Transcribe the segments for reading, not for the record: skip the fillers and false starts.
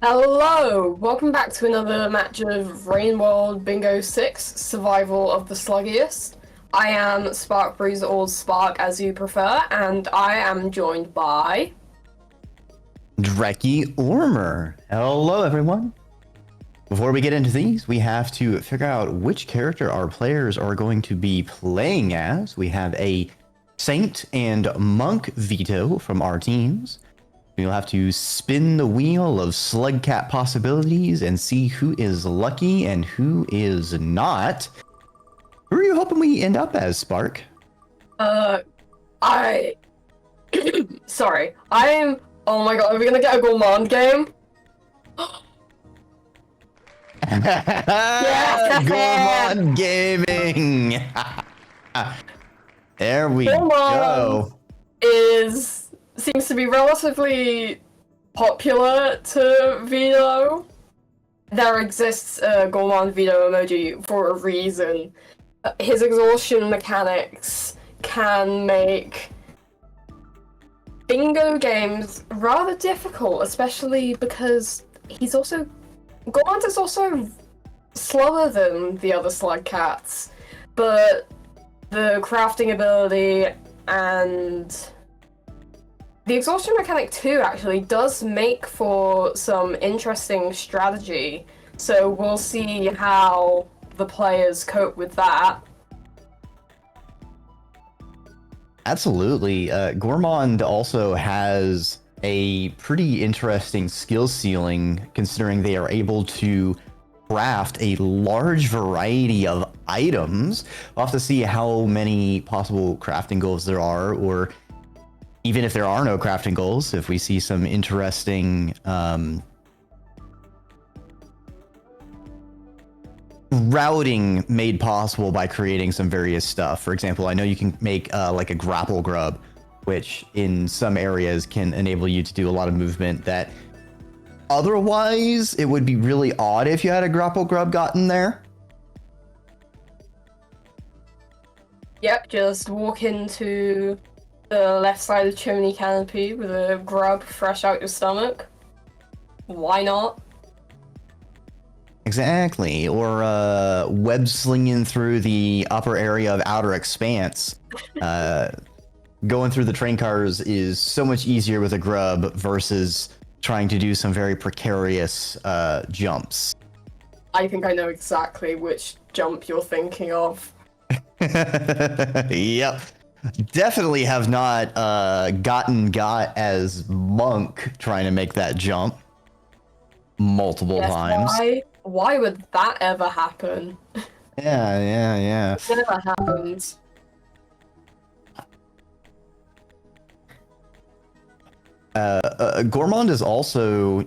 Hello! Welcome back to another match of Rain World Bingo 6 Survival of the Sluggiest. I am Spark Bruiser or Spark as you prefer, and I am joined by Drecky Ormer. Hello, everyone. Before we get into these, we have to figure out which character our players are going to be playing as. We have a Saint and Monk veto from our teams. We'll have to spin the wheel of Slugcat possibilities and see who is lucky and who is not. Who are you hoping we end up as, Spark? I... Sorry. Oh my god, are we gonna get a gourmand game? Gourmand Gaming! There we go. Seems to be relatively popular to veto. There exists a gourmand veto emoji for a reason. His exhaustion mechanics can make bingo games rather difficult, especially because Gourmand is also slower than the other Slugcats, but the crafting ability and the exhaustion mechanic too actually does make for some interesting strategy, so we'll see how the players cope with that. Absolutely. Gourmand also has a pretty interesting skill ceiling, considering they are able to craft a large variety of items. We'll have to see how many possible crafting goals there are, or even if there are no crafting goals, if we see some interesting routing made possible by creating some various stuff. For example, I know you can make like a grapple grub, which in some areas can enable you to do a lot of movement that otherwise it would be really odd if you had a grapple grub gotten there. Yep, just walk into the left side of the chimney canopy with a grub fresh out your stomach. Why not? Exactly, or web slinging through the upper area of Outer Expanse. Going through the train cars is so much easier with a grub versus trying to do some very precarious jumps. I think I know exactly which jump you're thinking of. Yep. Definitely have not got as Monk trying to make that jump multiple times. Why would that ever happen? Yeah. It never happens. Gourmand is also,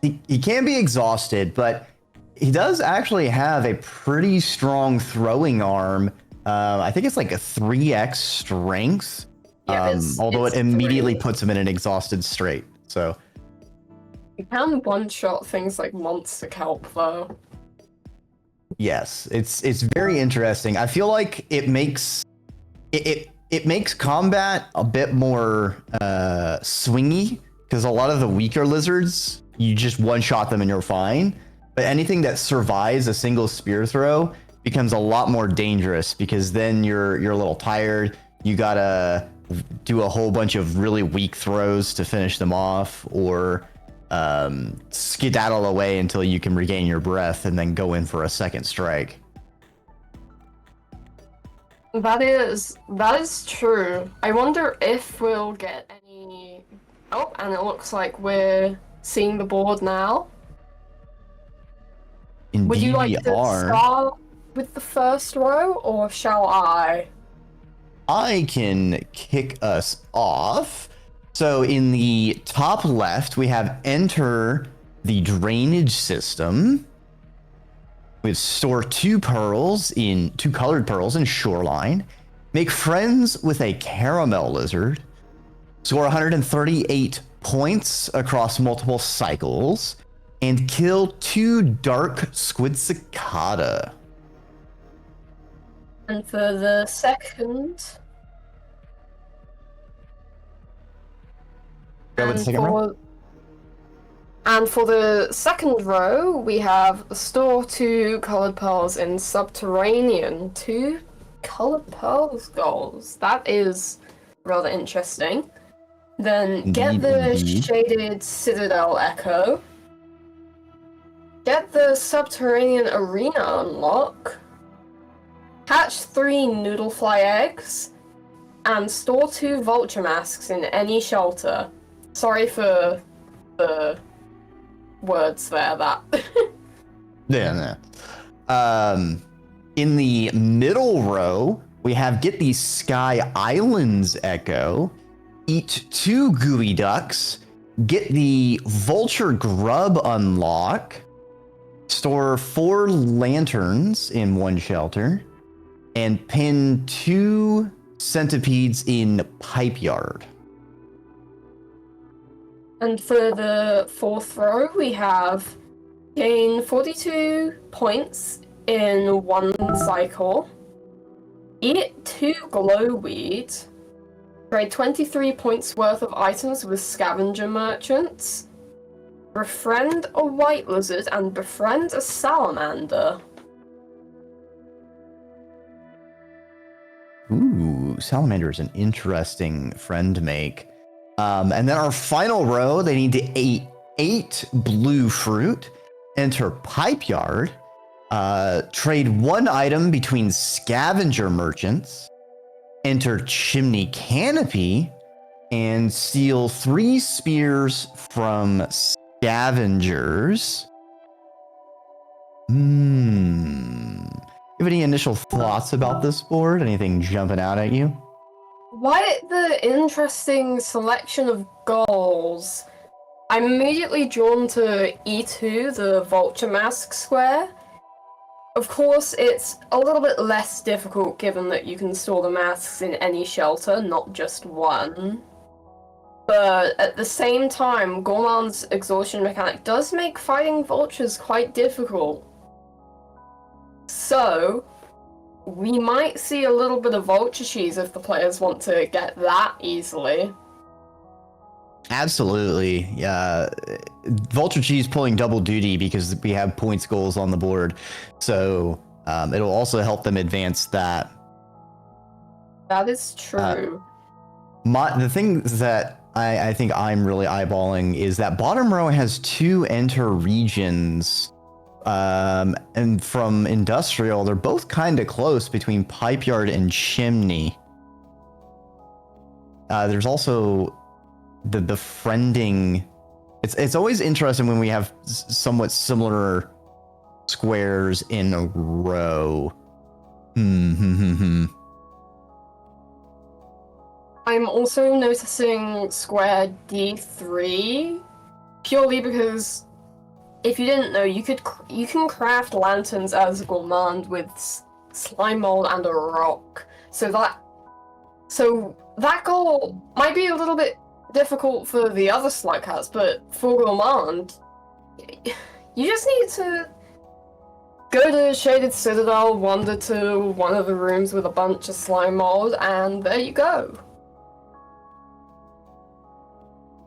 he can be exhausted, but he does actually have a pretty strong throwing arm. I think it's like a 3x strength. Yeah, although it's it immediately 3. puts him in an exhausted state. So You can one-shot things like Monster Kelp, though. yes, it's very interesting. I feel like it makes combat a bit more swingy, because a lot of the weaker lizards, you just one-shot them and you're fine. But anything that survives a single spear throw becomes a lot more dangerous, because then you're a little tired. You gotta do a whole bunch of really weak throws to finish them off, or skedaddle away until you can regain your breath and then go in for a second strike. That is true. I wonder if we'll get any... Oh, and it looks like we're seeing the board now. Indeed, Would you like we to are. start with the first row, or shall I? I can kick us off. So in the top left, we have enter the drainage system. We store two colored pearls in shoreline. Make friends with a caramel lizard. Score 138 points across multiple cycles. And kill 2 dark squid cicada. And for the second... Go with the second row. And for the second row, we have store 2 colored pearls in subterranean. 2 colored pearls goals. That is rather interesting. Then get Indeed, the indeed. shaded citadel echo. Get the subterranean arena unlock. Hatch 3 noodlefly eggs. And store 2 vulture masks in any shelter. Sorry for the words there, that. Yeah. In the middle row, we have get the Sky Islands Echo, eat 2 gooey ducks, get the Vulture Grub unlock, store 4 lanterns in 1 shelter, and pin 2 centipedes in Pipe Yard. And for the fourth row, we have gain 42 points in 1 cycle, eat 2 glowweed, trade 23 points worth of items with scavenger merchants, befriend a white lizard, and befriend a salamander. Ooh, salamander is an interesting friend to make. And then our final row, they need to eat 8 blue fruit, enter Pipe Yard, trade 1 item between scavenger merchants, enter Chimney Canopy, and steal 3 spears from scavengers. You have any initial thoughts about this board? Anything jumping out at you? Why the interesting selection of goals? I'm immediately drawn to E2, the Vulture Mask square. Of course, it's a little bit less difficult given that you can store the masks in any shelter, not just 1. But at the same time, Gourmand's exhaustion mechanic does make fighting vultures quite difficult. So, we might see a little bit of vulture cheese if the players want to get that easily. Absolutely. Yeah. Vulture Cheese pulling double duty because we have points goals on the board. So it'll also help them advance that. That is true. The thing that I think I'm really eyeballing is that bottom row has 2 enter regions. And from industrial, they're both kind of close between Pipe Yard and Chimney. There's also the befriending. It's always interesting when we have somewhat similar squares in a row. I'm also noticing square D3 purely because if you didn't know, you can craft lanterns as Gourmand with slime mold and a rock. So that goal might be a little bit difficult for the other Slugcats, but for Gourmand, you just need to go to Shaded Citadel, wander to one of the rooms with a bunch of slime mold, and there you go.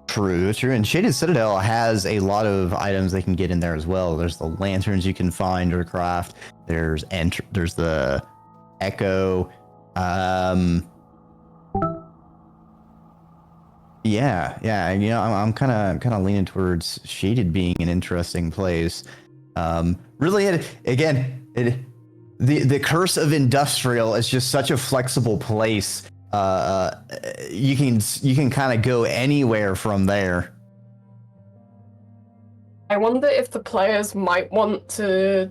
True. And Shaded Citadel has a lot of items they can get in there as well. There's the lanterns you can find or craft. There's the Echo. Yeah. You know, I'm kind of leaning towards Shaded being an interesting place. Really, the curse of industrial is just such a flexible place. You can kind of go anywhere from there. I wonder if the players might want to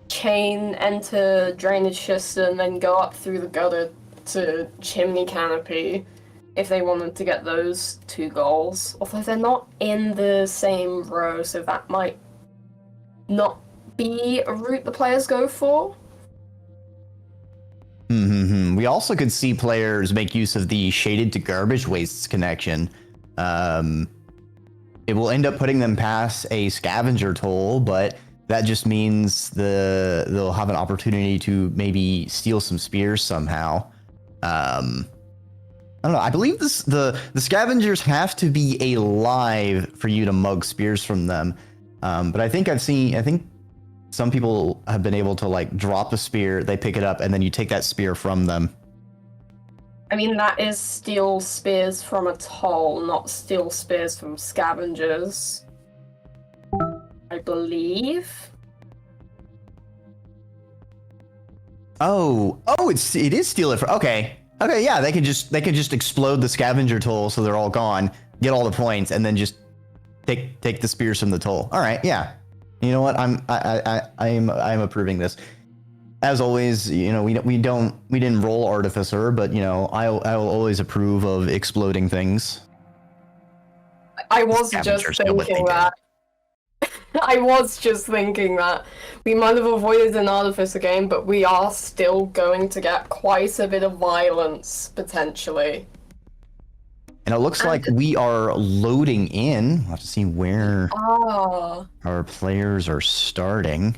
chain enter drainage system and then go up through the gutter to Chimney Canopy if they wanted to get those 2 goals. Although they're not in the same row, so that might not be a route the players go for. We also could see players make use of the shaded to garbage wastes connection. It will end up putting them past a scavenger toll, but that just means they'll have an opportunity to maybe steal some spears somehow. I don't know. I believe the scavengers have to be alive for you to mug spears from them. But I think some people have been able to like drop a spear, they pick it up, and then you take that spear from them. I mean, that is steal spears from a toll, not steal spears from scavengers. I believe. Oh, it is steal it for. Okay, yeah, they can just explode the scavenger toll so they're all gone, get all the points, and then just take the spears from the toll. All right, yeah. You know what? I'm approving this. As always, you know, we didn't roll artificer, but you know, I will always approve of exploding things. I was just thinking that. I was just thinking that we might have avoided an artificer game, but we are still going to get quite a bit of violence potentially. And it looks like we are loading in. We'll have to see where our players are starting.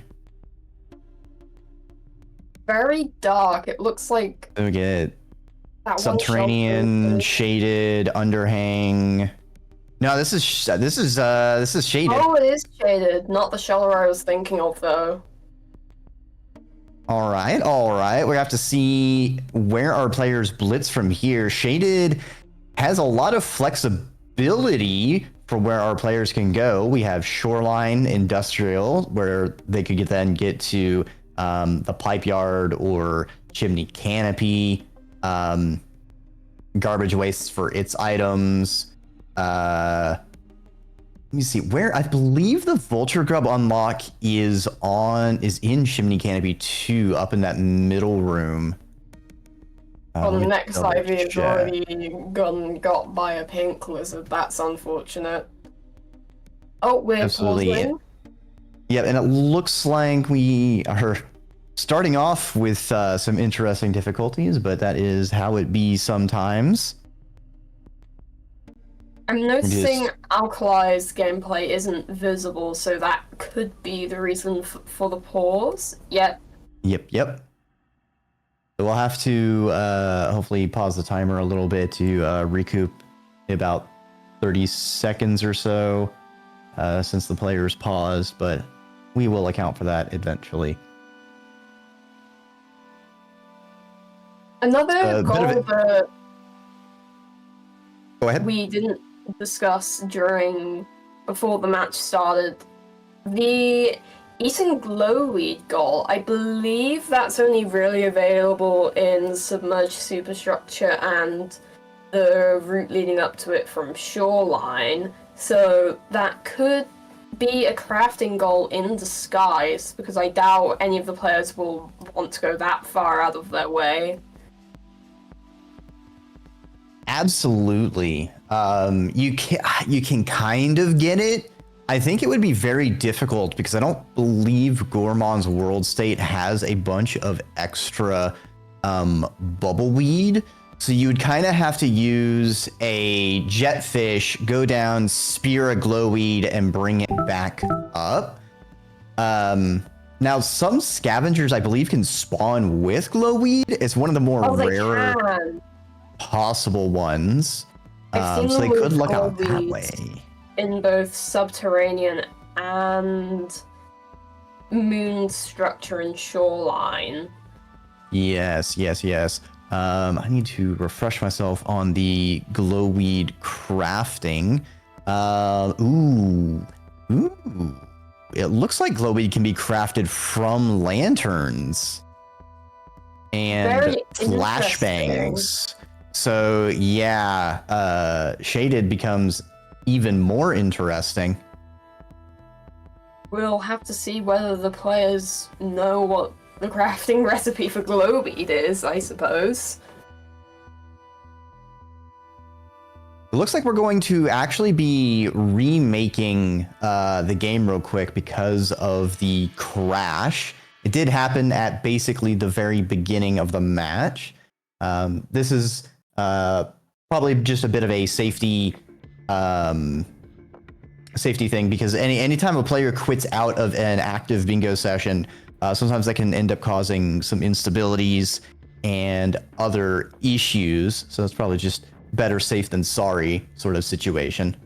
Very dark. It looks like we get subterranean, shaded, underhang. No, this is shaded. Oh, it is shaded. Not the shelter I was thinking of, though. All right. We have to see where our players blitz from here. Shaded has a lot of flexibility for where our players can go. We have shoreline, industrial, where they could get to the pipe yard or chimney canopy, garbage wastes for its items. Let me see where I believe the vulture grub unlock is in chimney canopy 2 up in that middle room. On the next IV is already got by a pink lizard. That's unfortunate. Oh, we're pausing. Yeah, and it looks like we are starting off with some interesting difficulties, but that is how it be sometimes. I'm noticing Alkali's gameplay isn't visible, so that could be the reason for the pause. Yep. So we'll have to hopefully pause the timer a little bit to recoup about 30 seconds or so since the players paused, but we will account for that eventually. Another goal that Go ahead. We didn't discuss before the match started, the eating glowweed goal. I believe that's only really available in submerged superstructure and the route leading up to it from shoreline, so that could be a crafting goal in disguise, because I doubt any of the players will want to go that far out of their way. Absolutely. You can kind of get it. I think it would be very difficult because I don't believe Gourmand's World State has a bunch of extra bubbleweed. So you would kind of have to use a jetfish, go down, spear a glowweed, and bring it back up. Now, some scavengers, I believe, can spawn with glowweed. It's one of the more rarer possible ones. So they could look out that way. In both subterranean and moon structure and shoreline. Yes. I need to refresh myself on the glowweed crafting. Ooh. It looks like glowweed can be crafted from lanterns and flashbangs. So yeah, shaded becomes even more interesting. We'll have to see whether the players know what the crafting recipe for glowweed is, I suppose. It looks like we're going to actually be remaking the game real quick because of the crash. It did happen at basically the very beginning of the match. This is probably just a bit of a safety thing, because anytime a player quits out of an active bingo session, sometimes that can end up causing some instabilities and other issues. So it's probably just better safe than sorry sort of situation.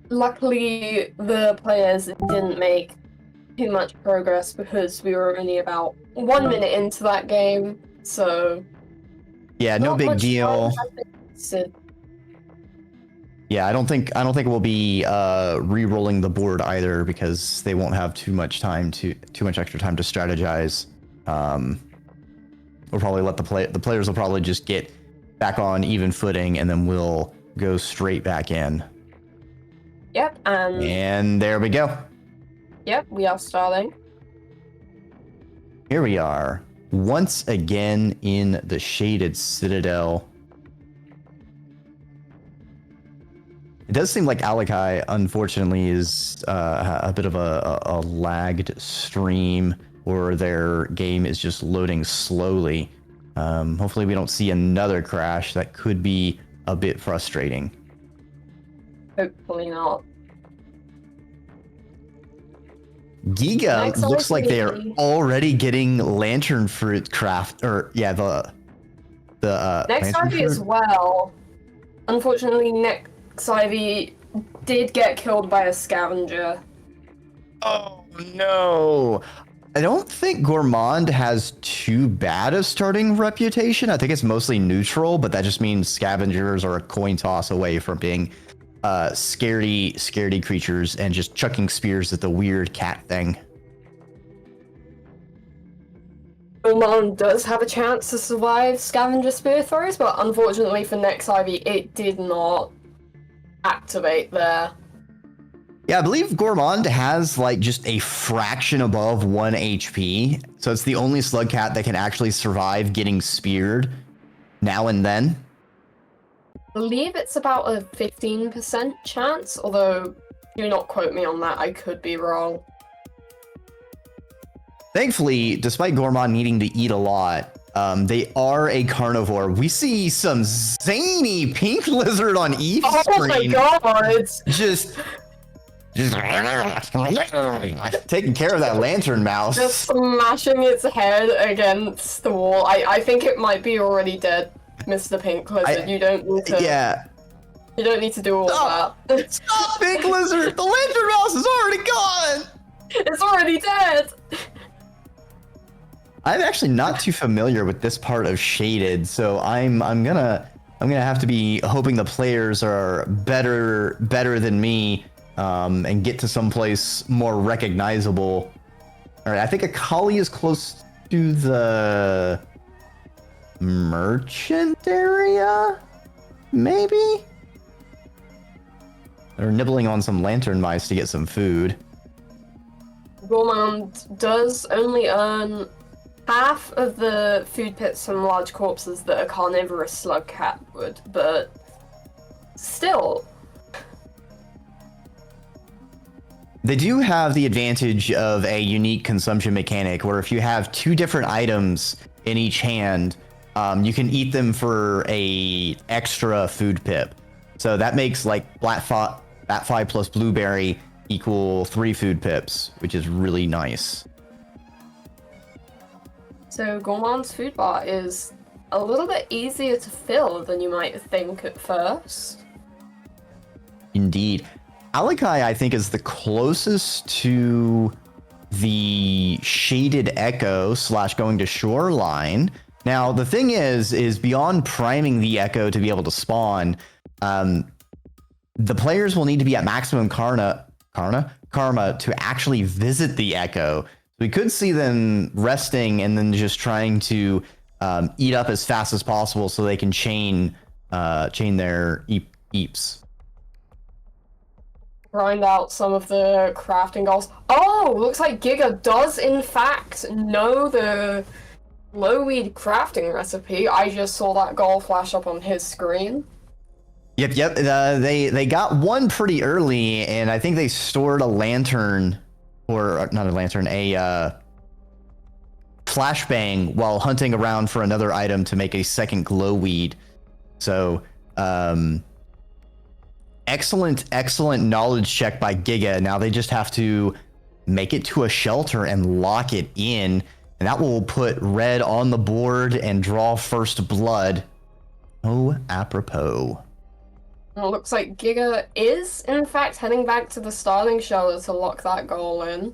Luckily, the players didn't make too much progress because we were only about 1 minute into that game, so Yeah, no not big much deal. time has been wasted. Yeah, I don't think we'll be re-rolling the board either because they won't have too much extra time to strategize. We'll probably let the players will probably just get back on even footing, and then we'll go straight back in. Yep, And there we go. Yep, we are starting. Here we are, once again in the Shaded Citadel. It does seem like Alakai, unfortunately, is a bit of a lagged stream, or their game is just loading slowly. Hopefully we don't see another crash. That could be a bit frustrating. Hopefully not. Giga Next looks like they are Ivy. already getting lantern fruit craft, or yeah, the Next lantern Ivy as fruit? well. Unfortunately, next Ivy did get killed by a scavenger. Oh no. I don't think Gourmand has too bad a starting reputation. I think it's mostly neutral, but that just means scavengers are a coin toss away from being scaredy creatures and just chucking spears at the weird cat thing. Gourmand does have a chance to survive scavenger spear throws, but unfortunately for next Ivy, it did not activate there. Yeah, I believe Gourmand has like just a fraction above 1 HP, so it's the only Slugcat that can actually survive getting speared now and then. I believe it's about a 15% chance, although do not quote me on that, I could be wrong. Thankfully, despite Gourmand needing to eat a lot, they are a carnivore. We see some zany pink lizard on Eve's Oh my screen. god! Just taking care of that lantern mouse. Just smashing its head against the wall. I think it might be already dead, Mr. Pink Lizard. You don't need to. Yeah. You don't need to do all that. Stop, pink lizard! The lantern mouse is already gone! It's already dead! I'm actually not too familiar with this part of Shaded, so I'm gonna have to be hoping the players are better than me, and get to someplace more recognizable. All right, I think Akali is close to the merchant area, maybe. They're nibbling on some lantern mice to get some food. Gourmand does only earn half of the food pits from large corpses that a carnivorous slug cat would, but still. They do have the advantage of a unique consumption mechanic where if you have 2 different items in each hand, you can eat them for a extra food pip. So that makes like Batfi plus Blueberry equal 3 food pips, which is really nice. So Gourmand's food bar is a little bit easier to fill than you might think at first. Indeed. Alakai, I think, is the closest to the Shaded Echo / going to Shoreline. Now, the thing is beyond priming the Echo to be able to spawn, the players will need to be at maximum karma to actually visit the Echo. We could see them resting and then just trying to eat up as fast as possible so they can chain their eeps. Grind out some of the crafting goals. Oh, looks like Giga does in fact know the glowweed crafting recipe. I just saw that goal flash up on his screen. Yep. They got one pretty early, and I think they stored a lantern, or not a lantern, a flashbang while hunting around for another item to make a second glowweed. So, excellent knowledge check by Giga. Now they just have to make it to a shelter and lock it in, and that will put red on the board and draw first blood Oh, apropos. And it looks like Giga is, in fact, heading back to the starting shelter to lock that goal in.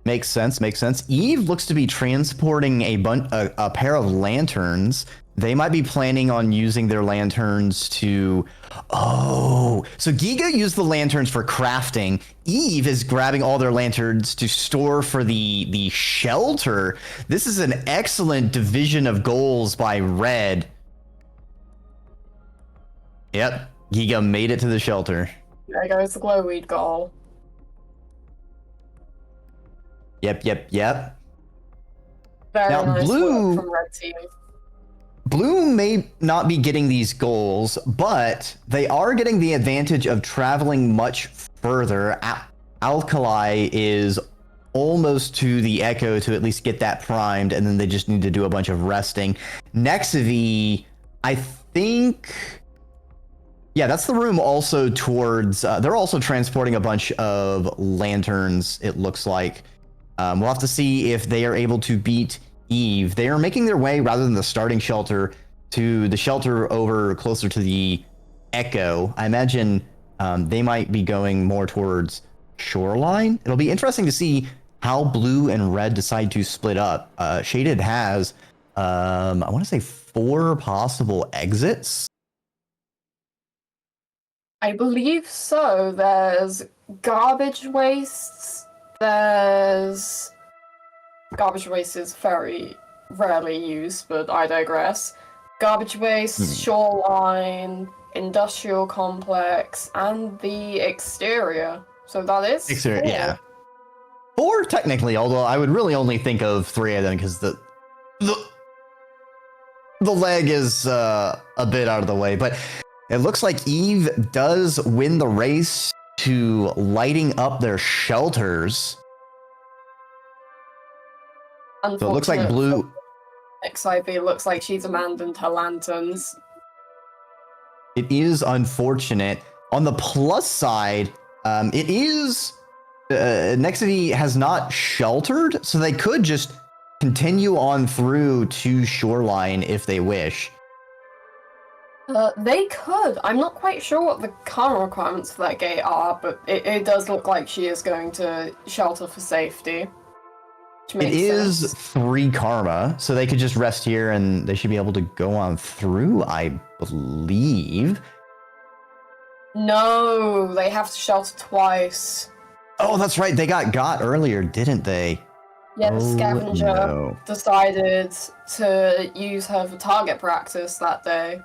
Makes sense, makes sense. Eve looks to be transporting a pair of lanterns. They might be planning on using their lanterns to... Oh, so Giga used the lanterns for crafting. Eve is grabbing all their lanterns to store for the shelter. This is an excellent division of goals by Red. Yep, Giga made it to the shelter. There goes the glowweed goal. Yep. Very Now, nice Blue... work from Red Team. Blue may not be getting these goals, but they are getting the advantage of traveling much further. Alkali is almost to the Echo to at least get that primed, and then they just need to do a bunch of resting. Nexivy, I think... Yeah, that's the room also towards... they're also transporting a bunch of lanterns, it looks like. We'll have to see if they are able to beat Eve. They are making their way, rather than the starting shelter, to the shelter over closer to the Echo. I imagine they might be going more towards Shoreline. It'll be interesting to see how Blue and Red decide to split up. Shaded has, I want to say 4 possible exits. I believe so. There's garbage wastes. There's... Garbage waste is very rarely used, but I digress. Garbage waste, shoreline, industrial complex, and the exterior. So that is Exterior, 4. yeah. 4 technically, although I would really only think of 3 of them because the leg is a bit out of the way. But it looks like Eve does win the race to lighting up their shelters. So it looks like Blue... XIV looks like she's abandoned her lanterns. It is unfortunate. On the plus side, it is... Nexity has not sheltered, so they could just continue on through to Shoreline if they wish. They could. I'm not quite sure what the current requirements for that gate are, but it does look like she is going to shelter for safety. It is 3 karma, so they could just rest here and they should be able to go on through, I believe. No, they have to shelter twice. Oh, that's right. They got earlier, didn't they? Yeah, the scavenger No. decided to use her for target practice that day.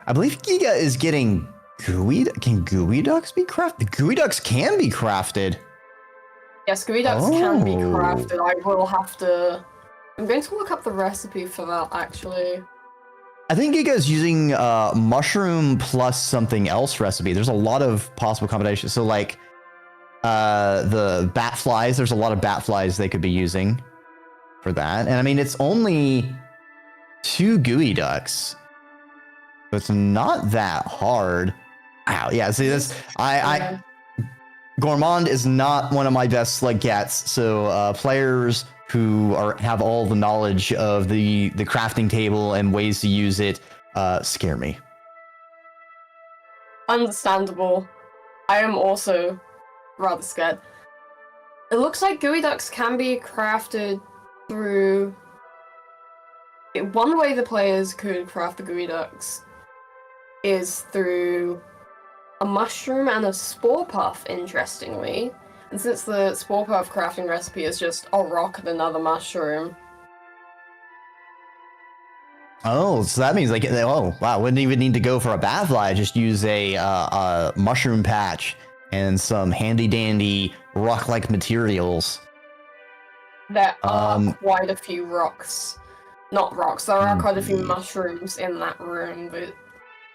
I believe Giga is getting gooey. Can gooey ducks be crafted? Gooey ducks can be crafted. Yes, gooey ducks can be crafted. I will have to... I'm going to look up the recipe for that, actually. I think Giga is using mushroom plus something else recipe. There's a lot of possible combinations. So like the bat flies, there's a lot of bat flies they could be using for that. And I mean, it's only 2 gooey ducks. So it's not that hard. Wow, yeah, see this, Gourmand is not one of my best Slugcats, so players who have all the knowledge of the crafting table and ways to use it scare me. Understandable. I am also rather scared. It looks like gooey ducks can be crafted through... One way the players could craft the gooey ducks is through a mushroom and a spore puff, interestingly. And since the spore puff crafting recipe is just a rock and another mushroom. Oh, so that means like, oh wow, wouldn't even need to go for a bat fly. Just use a mushroom patch and some handy dandy rock-like materials. There are quite a few rocks. Not rocks, there are quite a few mushrooms in that room that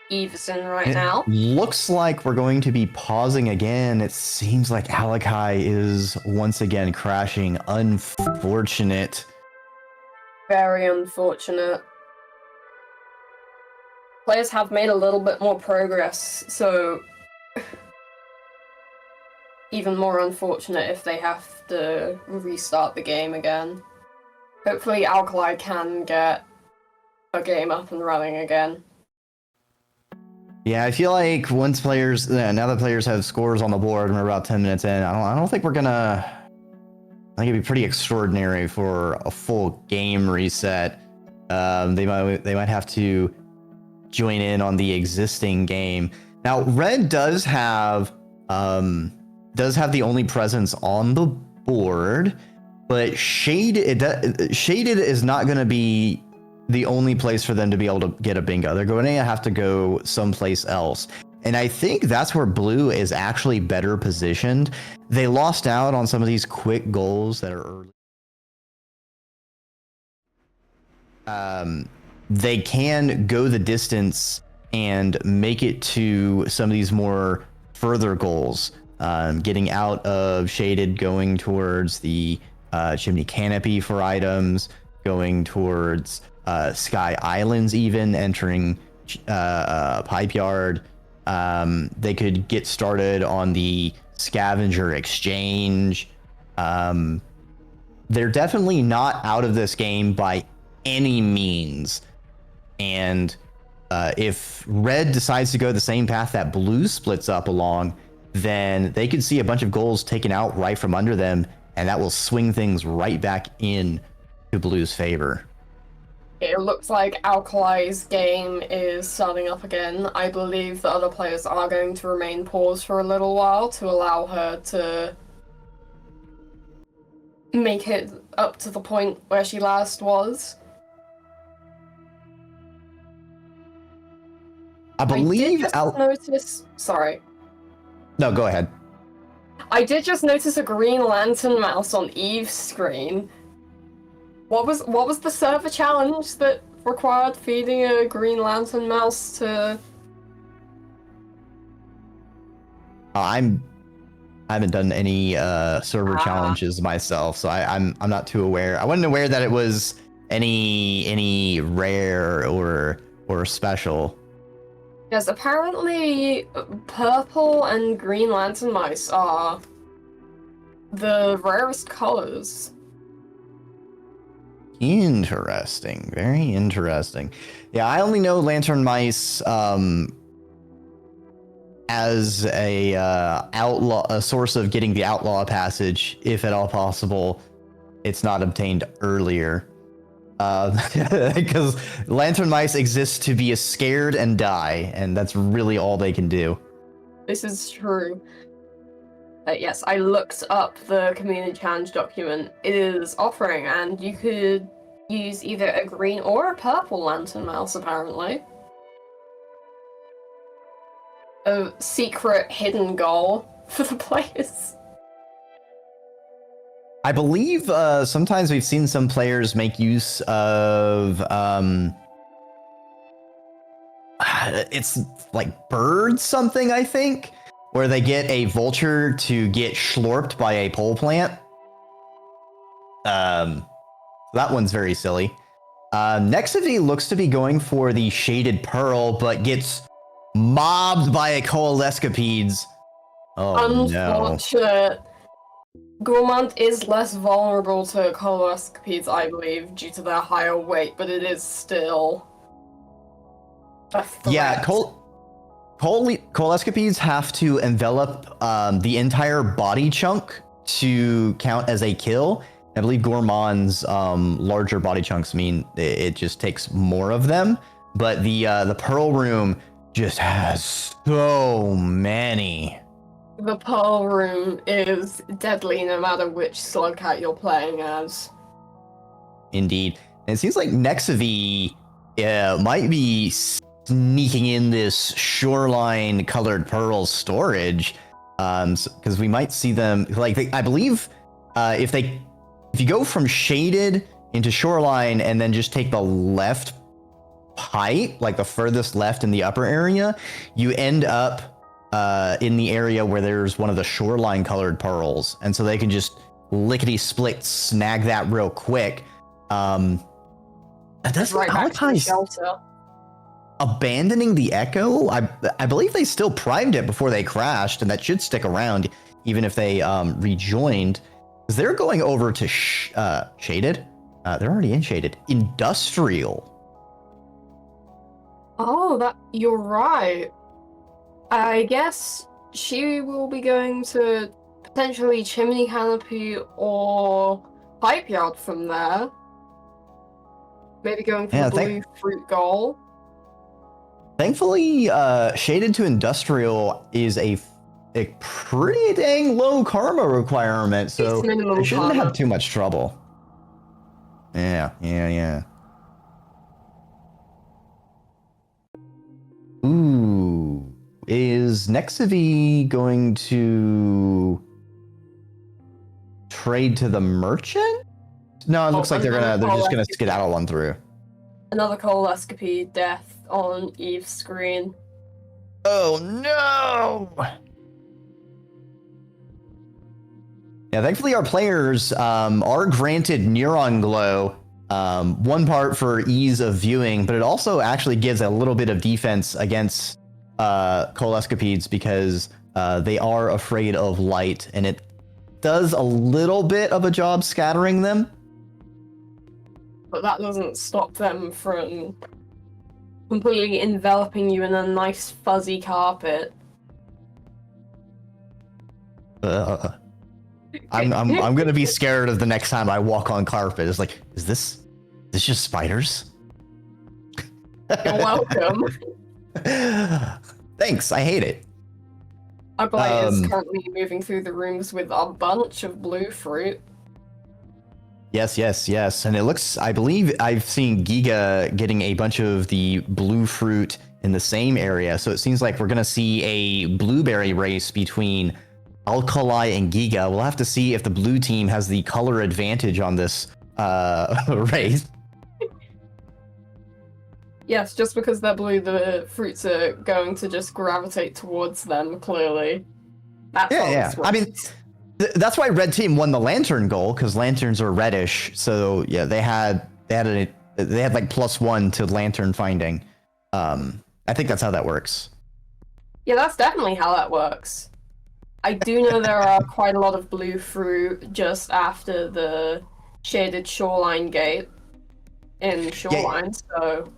Eve is in right now. Looks like we're going to be pausing again. It seems like Alakai is once again crashing. Unfortunate. Very unfortunate. Players have made a little bit more progress, so even more unfortunate if they have to restart the game again. Hopefully Alkali can get a game up and running again. Yeah, I feel like once players, now that players have scores on the board and we're about 10 minutes in, I don't think we're gonna. I think it'd be pretty extraordinary for a full game reset. They might have to join in on the existing game. Now, Red does have the only presence on the board, but Shaded is not going to be the only place for them to be able to get a bingo. They're going to have to go someplace else. And I think that's where Blue is actually better positioned. They lost out on some of these quick goals that are early. They can go the distance and make it to some of these more further goals. Getting out of Shaded, going towards the chimney canopy for items, going towards Sky Islands, even entering Pipe Yard. They could get started on the scavenger exchange. They're definitely not out of this game by any means. And if Red decides to go the same path that Blue splits up along, then they could see a bunch of goals taken out right from under them, and that will swing things right back in to Blue's favor. It looks like Alkali's game is starting up again. I believe the other players are going to remain paused for a little while to allow her to make it up to the point where she last was. I believe Sorry. No, go ahead. I did just notice a Green Lantern mouse on Eve's screen. What was the server challenge that required feeding a Green Lantern mouse to? I haven't done any server challenges myself, so I'm not too aware. I wasn't aware that it was any rare or special. Yes, apparently purple and Green Lantern mice are the rarest colors. Interesting. Very interesting. Yeah, I only know lantern mice as a source of getting the outlaw passage, if at all possible. It's not obtained earlier. Because lantern mice exist to be scared and die, and that's really all they can do. This is true. Yes, I looked up the community challenge document. It is offering, and you could use either a green or a purple lantern mouse, apparently. A secret hidden goal for the players. I believe sometimes we've seen some players make use of it's like bird something, I think, where they get a vulture to get schlorped by a pole plant. That one's very silly. Nexivy looks to be going for the shaded pearl, but gets mobbed by a coalescapedes. Oh, unfortunate. No. Gourmand is less vulnerable to coalescapedes, I believe, due to their higher weight, but it is still a threat. Yeah, coalescapedes have to envelop the entire body chunk to count as a kill. I believe Gourmand's larger body chunks mean it just takes more of them, but the Pearl Room just has so many. The Pearl Room is deadly no matter which Slugcat you're playing as. Indeed. And it seems like Nexivy might be sneaking in this shoreline colored pearl storage, because we might see them, I believe if you go from shaded into shoreline and then just take the left height, like the furthest left in the upper area, you end up in the area where there's one of the shoreline colored pearls, and so they can just lickety split snag that real quick. That's right back to the shelter. Abandoning the Echo, I believe they still primed it before they crashed, and that should stick around even if they rejoined, because they're going over to shaded. They're already in shaded. Industrial. Oh, you're right. I guess she will be going to potentially Chimney Canopy or Pipe Yard from there. Maybe going for the blue fruit goal. Thankfully, shaded to industrial is a pretty dang low karma requirement, so they shouldn't have too much trouble. Yeah. Ooh, is Nexivy going to trade to the merchant? No, it looks like they're just gonna skedaddle on through. Another Coalescapede death on Eve's screen. Oh no! Yeah, thankfully our players are granted Neuron Glow, one part for ease of viewing, but it also actually gives a little bit of defense against Coalescapedes because they are afraid of light, and it does a little bit of a job scattering them. But that doesn't stop them from completely enveloping you in a nice fuzzy carpet. I'm gonna be scared of the next time I walk on carpet. It's like, is this just spiders? You're welcome. Thanks, I hate it. Our player is currently moving through the rooms with a bunch of blue fruit. Yes. And it looks, I believe I've seen Giga getting a bunch of the blue fruit in the same area. So it seems like we're going to see a blueberry race between Alkali and Giga. We'll have to see if the blue team has the color advantage on this race. Yes, just because they're blue, the fruits are going to just gravitate towards them, clearly. That's yeah. I mean, that's why red team won the lantern goal, because lanterns are reddish. So yeah, they had like +1 to lantern finding. I think that's how that works. Yeah, that's definitely how that works. I do know there are quite a lot of blue fruit just after the shaded shoreline gate in Shoreline, so...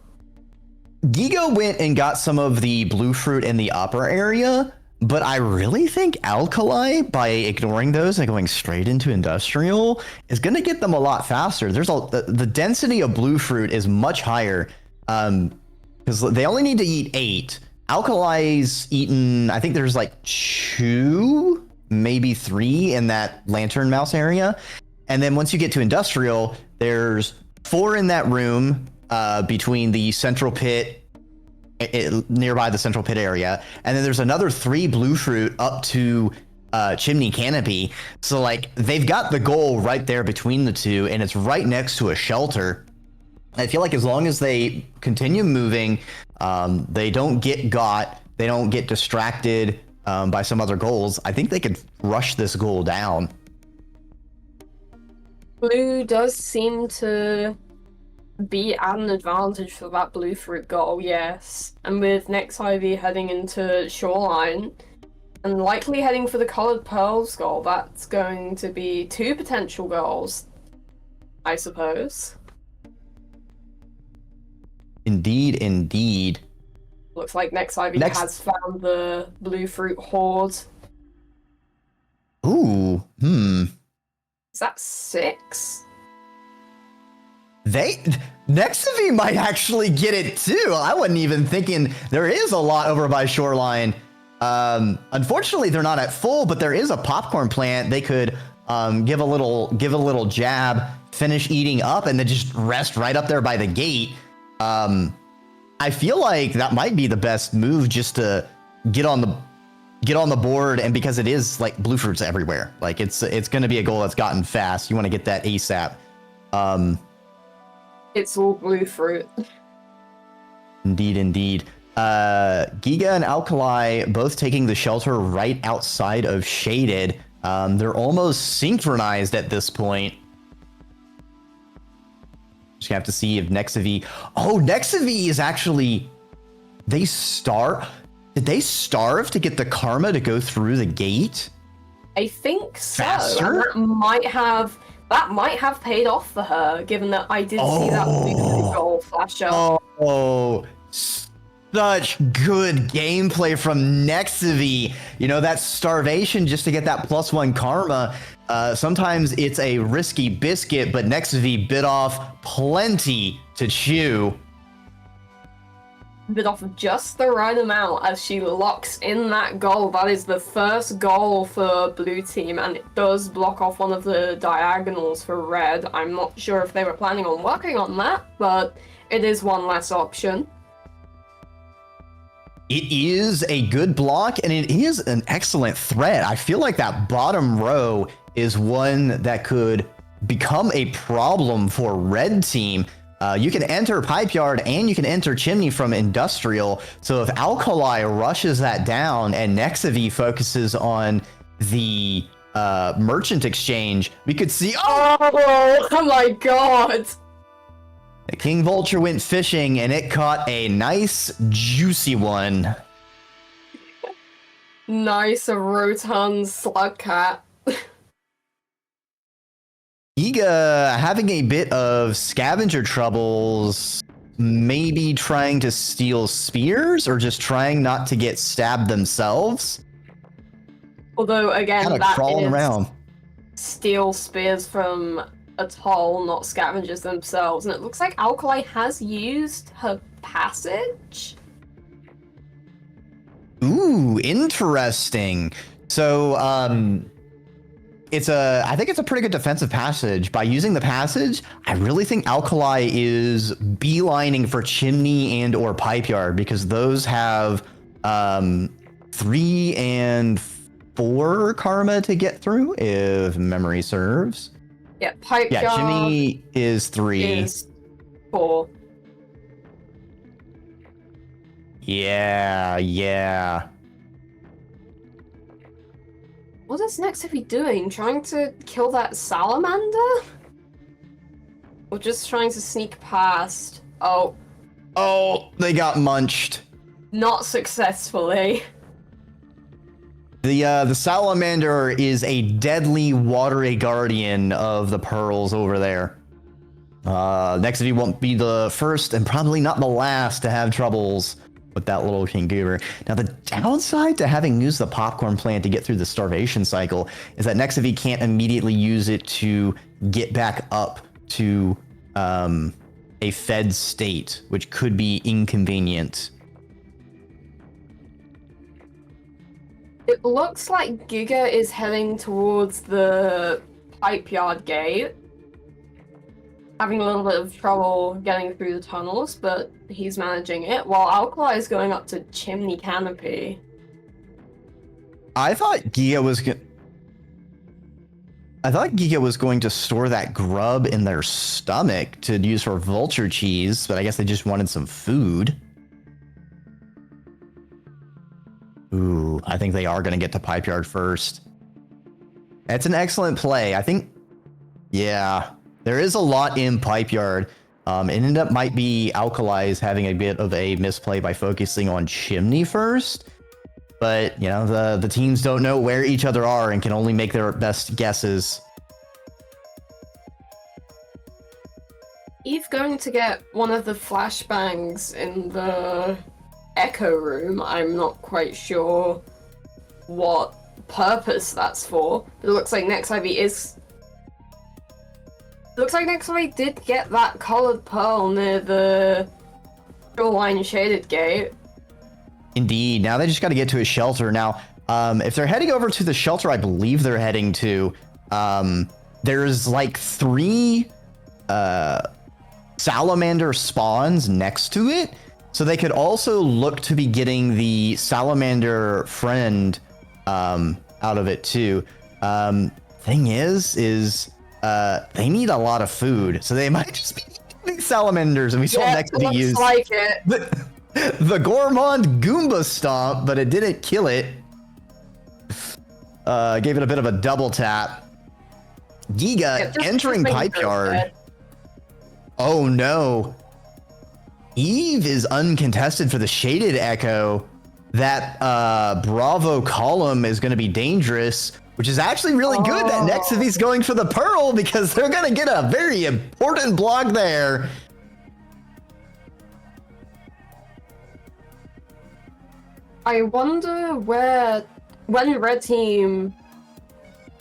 Giga went and got some of the blue fruit in the upper area, but I really think Alkali, by ignoring those and going straight into industrial, is going to get them a lot faster. The density of blue fruit is much higher, because they only need to eat 8. Alkali's eaten, I think there's like 2, maybe 3 in that lantern mouse area. And then once you get to industrial, there's 4 in that room between the central pit, nearby the central pit area. And then there's another 3 blue fruit up to Chimney Canopy. So like they've got the goal right there between the two, and it's right next to a shelter. I feel like as long as they continue moving, they don't get got, they don't get distracted by some other goals, I think they could rush this goal down. Blue does seem to be at an advantage for that blue fruit goal, yes. And with Next Ivy heading into Shoreline, and likely heading for the Coloured Pearls goal, that's going to be 2 potential goals, I suppose. Indeed. Looks like Next Ivy has found the blue fruit hoard. Ooh, Is that 6? Nexivy might actually get it too. I wasn't even thinking. There is a lot over by Shoreline. Unfortunately, they're not at full, but there is a popcorn plant. They could give a little jab, finish eating up, and then just rest right up there by the gate. I feel like that might be the best move, just to get on the board, and because it is like blue fruits everywhere, like it's going to be a goal that's gotten fast. You want to get that ASAP. It's all blue fruit. Indeed. Giga and Alkali both taking the shelter right outside of Shaded. They're almost synchronized at this point. Just gonna have to see if Nexivy... Oh, Nexivy is actually... Did they starve to get the karma to go through the gate? I think so. Faster? And that might have that might have paid off for her, given that I did see that blue goal flash up. Oh, such good gameplay from Nexivy. You know, that starvation just to get that +1 karma. Sometimes it's a risky biscuit, but Nexivy bit off plenty to chew. Bit off just the right amount as she locks in that goal. That is the first goal for blue team, and it does block off one of the diagonals for red. I'm not sure if they were planning on working on that, but it is one less option. It is a good block, and it is an excellent threat. I feel like that bottom row is one that could become a problem for red team. You can enter Pipe Yard and you can enter Chimney from Industrial. So if Alkali rushes that down and Nexivy focuses on the Merchant Exchange, we could see... Oh my god! The King Vulture went fishing and it caught a nice, juicy one. Nice, a rotund Slugcat. Giga having a bit of scavenger troubles, maybe trying to steal spears or just trying not to get stabbed themselves. Although, again, Kind of that crawling is around. steal spears from Atoll, not scavengers themselves. And it looks like Alkali has used her passage. Ooh, interesting. So, I think it's a pretty good defensive passage. By using the passage, I really think Alkali is beelining for Chimney and or Pipe Yard because those have 3 and 4 karma to get through, if memory serves. Yeah, Pipe Yard. Yeah, Chimney is 3. Is 4. Yeah. What is Nexivy doing? Trying to kill that salamander? Or just trying to sneak past? Oh, They got munched. not successfully. The salamander is a deadly watery guardian of the pearls over there. Nexivy won't be the first and probably not the last to have troubles with that little King Goober. Now, the downside to having used the popcorn plant to get through the starvation cycle is that Nexivy can't immediately use it to get back up to a fed state, which could be inconvenient. It looks like Giga is heading towards the Pipe Yard gate. Having a little bit of trouble getting through the tunnels, but he's managing it, while Alkali is going up to Chimney Canopy. I thought Giga was going to store that grub in their stomach to use for vulture cheese, but I guess they just wanted some food. Ooh, I think they are going to get to Pipe Yard first. That's an excellent play. I think, yeah, there is a lot in Pipe Yard. It ended up might be Alkali's having a bit of a misplay by focusing on Chimney first. But, you know, the teams don't know where each other are and can only make their best guesses. Eve going to get one of the flashbangs in the Echo Room. I'm not quite sure what purpose that's for. It looks like Nexivy did get that colored pearl near the shoreline shaded gate. Indeed. Now they just got to get to a shelter. Now, if they're heading over to the shelter, I believe they're heading to, there's like 3 salamander spawns next to it. So they could also look to be getting the salamander friend out of it too. Thing is they need a lot of food, so they might just be eating salamanders. And we saw next to use like it. the gourmand Goomba stomp, but it didn't kill it. Gave it a bit of a double tap. Giga entering Pipe Yard. Oh no. Eve is uncontested for the shaded echo. That Bravo column is going to be dangerous. which is actually really good that Nexivi's going for the Pearl because they're going to get a very important block there. I wonder where, when Red Team,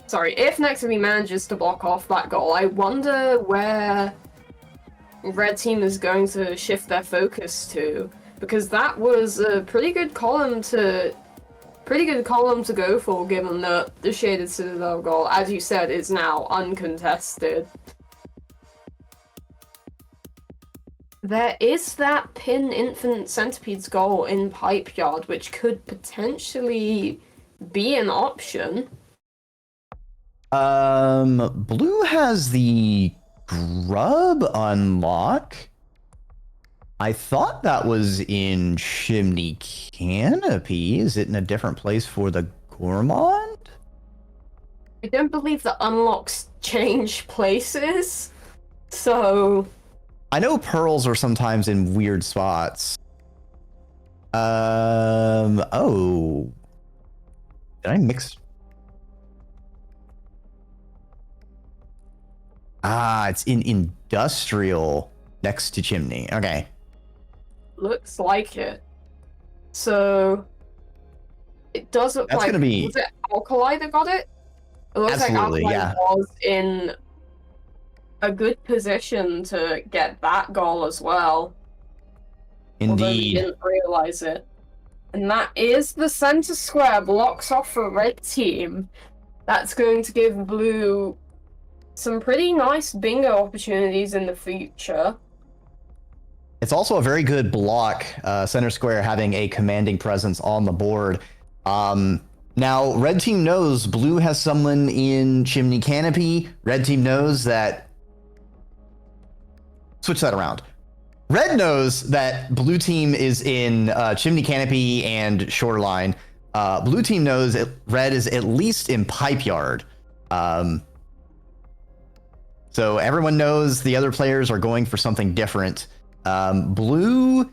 if Nacu manages to block off that goal, I wonder where Red Team is going to shift their focus to, because that was a pretty good column to go for, given that the Shaded Citadel goal, as you said, is now uncontested. There is that pin Infinite Centipede's goal in Pipe Yard, which could potentially be an option. Blue has the Grub unlock. I thought that was in Chimney Canopy. Is it in a different place for the Gourmand? I don't believe the unlocks change places, so... I know pearls are sometimes in weird spots. Oh. Did I mix? Ah, it's in Industrial next to Chimney. Okay. Looks like it. So... It does look That's like... gonna be... Was it Alkali that got it? It looks Absolutely, like Alkali yeah. was in a good position to get that goal as well. Although he Indeed. didn't realize it. And that is the center square blocks off for Red Team. That's going to give Blue some pretty nice bingo opportunities in the future. It's also a very good block, center square having a commanding presence on the board. Now, Red Team knows Blue has someone in Chimney Canopy. Red Team knows that... Switch that around. Red knows that Blue Team is in Chimney Canopy and Shoreline. Blue Team knows Red is at least in Pipe Yard. So everyone knows the other players are going for something different. Blue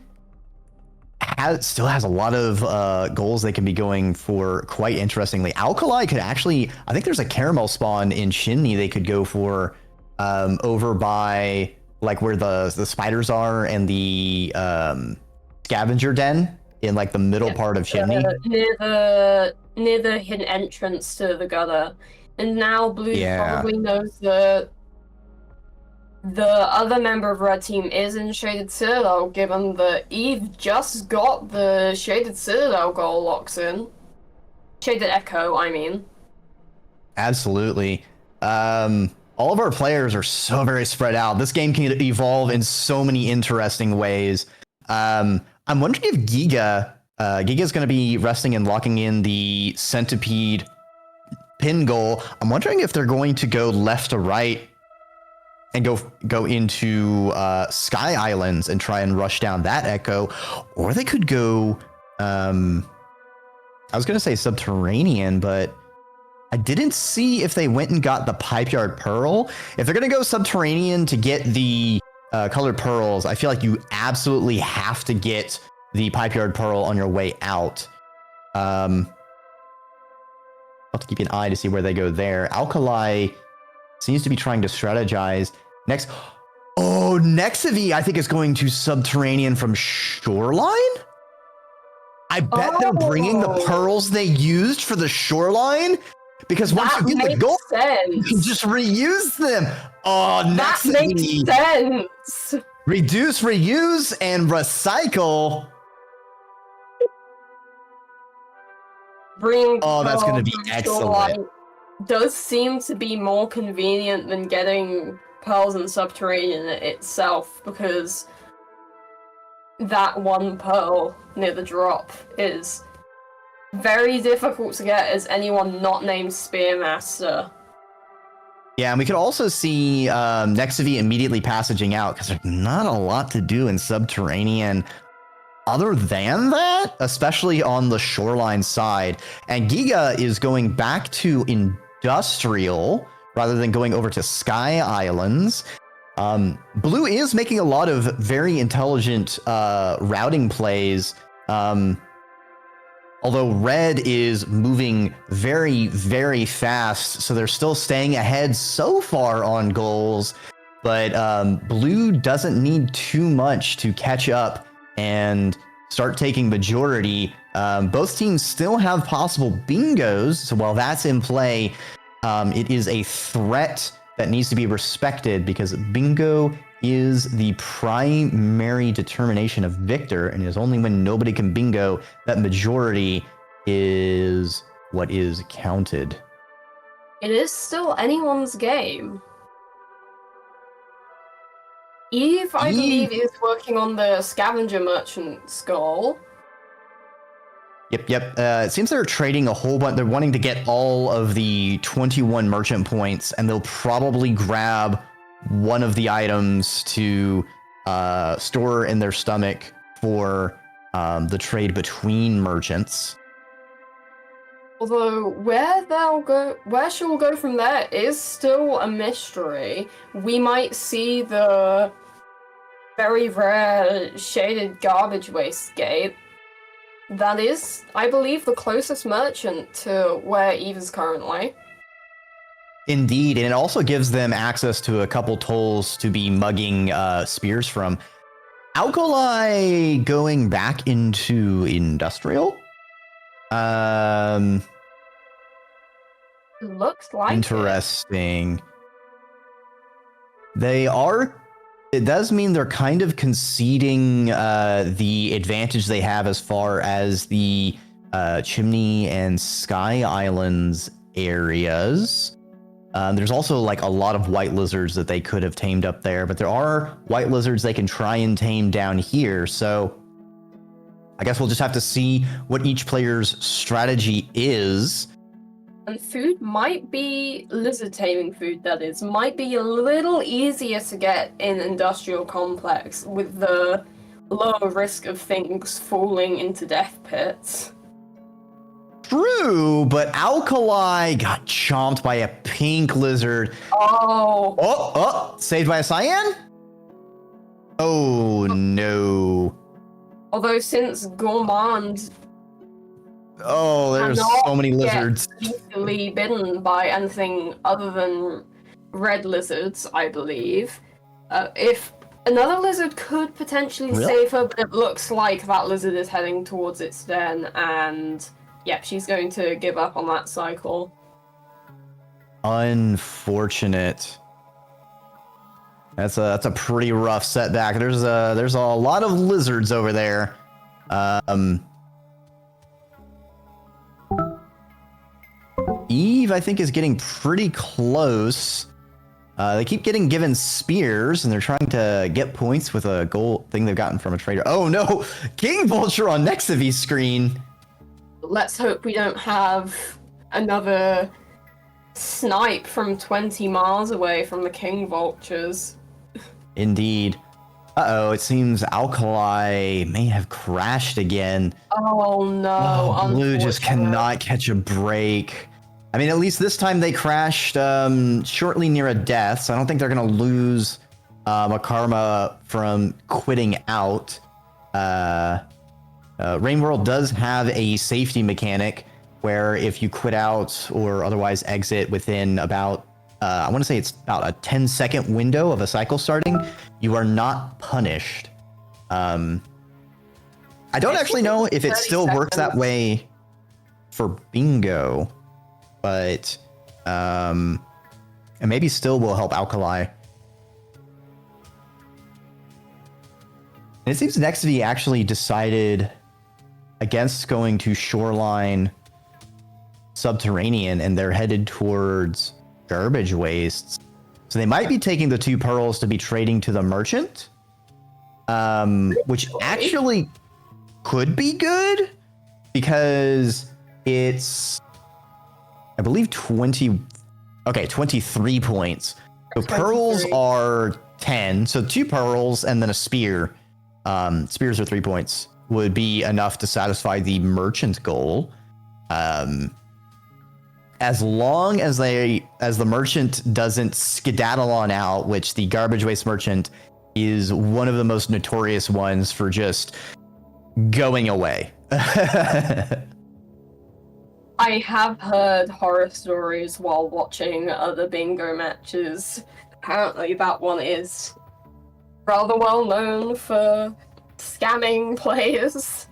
still has a lot of goals they can be going for quite interestingly. Alkali could actually... I think there's a caramel spawn in Chimney they could go for over by... like where the spiders are and the scavenger den in like the middle part of Chimney. Near the hidden entrance to the gutter. And now Blue probably knows that the other member of Red Team is in Shaded Citadel, given that Eve just got the Shaded Citadel goal locks in. Shaded Echo, I mean. Absolutely. All of our players are so very spread out. This game can evolve in so many interesting ways. I'm wondering if Giga's going to be resting and locking in the Centipede pin goal. I'm wondering if they're going to go left to right and go into Sky Islands and try and rush down that Echo, or they could go. I was going to say Subterranean, but I didn't see if they went and got the Pipe Yard Pearl. If they're going to go Subterranean to get the colored pearls, I feel like you absolutely have to get the Pipe Yard Pearl on your way out. I'll have to keep an eye to see where they go there. Alkali seems to be trying to strategize. Next, Nexivi, I think, is going to Subterranean from Shoreline? I bet they're bringing the pearls they used for the Shoreline? Because once you get the gold, you can just reuse them. Oh, that Nexivi. Makes sense. Reduce, reuse, and recycle. That's going to be excellent. Does seem to be more convenient than getting pearls in Subterranean itself, because that one pearl near the drop is very difficult to get as anyone not named Spearmaster. Yeah, and we could also see Nexivi immediately passaging out because there's not a lot to do in Subterranean other than that, especially on the Shoreline side. And Giga is going back to Industrial rather than going over to Sky Islands. Blue is making a lot of very intelligent routing plays. Although red is moving very, very fast, so they're still staying ahead so far on goals. But blue doesn't need too much to catch up and start taking majority. Both teams still have possible bingos, so while that's in play, it is a threat that needs to be respected because bingo is the primary determination of victor, and it is only when nobody can bingo that majority is what is counted. It is still anyone's game. Eve, I believe, is working on the scavenger merchant's goal. Yep. It seems they're trading a whole bunch. They're wanting to get all of the 21 merchant points, and they'll probably grab one of the items to store in their stomach for the trade between merchants. Although where she will go from there is still a mystery. We might see the very rare shaded garbage waste gate. That is, I believe, the closest merchant to where Eve is currently. Indeed, and it also gives them access to a couple tolls to be mugging spears from. Alkali going back into industrial? Looks like interesting. They are. It does mean they're kind of conceding the advantage they have as far as the Chimney and Sky Islands areas. There's also like a lot of white lizards that they could have tamed up there, but there are white lizards they can try and tame down here. So I guess we'll just have to see what each player's strategy is. And food might be, lizard taming food that is, might be a little easier to get in Industrial Complex with the lower risk of things falling into death pits. True, but Alkali got chomped by a pink lizard. Oh, saved by a cyan? Oh no. Although since Gourmand there's cannot so many lizards. get easily bitten by anything other than red lizards, I believe. If another lizard could potentially save her, but it looks like that lizard is heading towards its den, and yeah, she's going to give up on that cycle. Unfortunate. That's a pretty rough setback. There's a lot of lizards over there. Eve, I think, is getting pretty close. They keep getting given spears, and they're trying to get points with a gold thing they've gotten from a trader. Oh no! King Vulture on next to V's screen. Let's hope we don't have another snipe from 20 miles away from the King Vultures. Indeed. Uh-oh, it seems Alkali may have crashed again. Oh no, Blue just cannot catch a break. I mean, at least this time they crashed shortly near a death, so I don't think they're going to lose a karma from quitting out. Rain World does have a safety mechanic where if you quit out or otherwise exit within about, I want to say it's about a 10-second window of a cycle starting, you are not punished. I don't actually know if it still works that way for bingo, but and maybe still will help Alkali. And it seems Nexity actually decided against going to Shoreline Subterranean, and they're headed towards Garbage Wastes. So they might be taking the 2 pearls to be trading to the merchant, which actually could be good because it's, I believe, 23 points. So pearls are 10, so 2 pearls and then a spear. Spears are 3 points, would be enough to satisfy the merchant goal. As long as the merchant doesn't skedaddle on out, which the garbage waste merchant is one of the most notorious ones for just going away. I have heard horror stories while watching other bingo matches. Apparently, that one is rather well known for scamming players.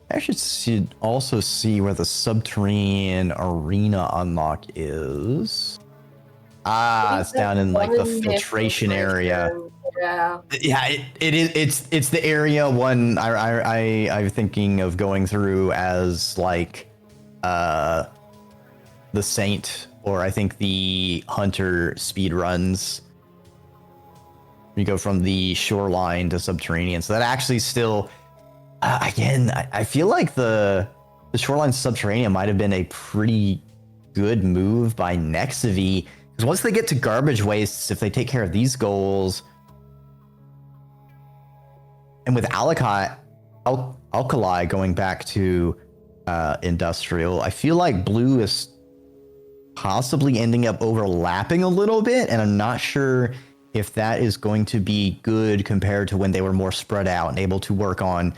I should also see where the subterranean arena unlock is. Ah, it's down in like the filtration area. Yeah. Yeah, it is. It's the area one I'm thinking of going through as like the Saint, or I think the Hunter speed runs. You go from the shoreline to subterranean, so that actually still again I feel like the shoreline subterranean might have been a pretty good move by Nexavi, because once they get to garbage wastes, if they take care of these goals. And with Alkali going back to Industrial, I feel like Blue is possibly ending up overlapping a little bit, and I'm not sure if that is going to be good compared to when they were more spread out and able to work on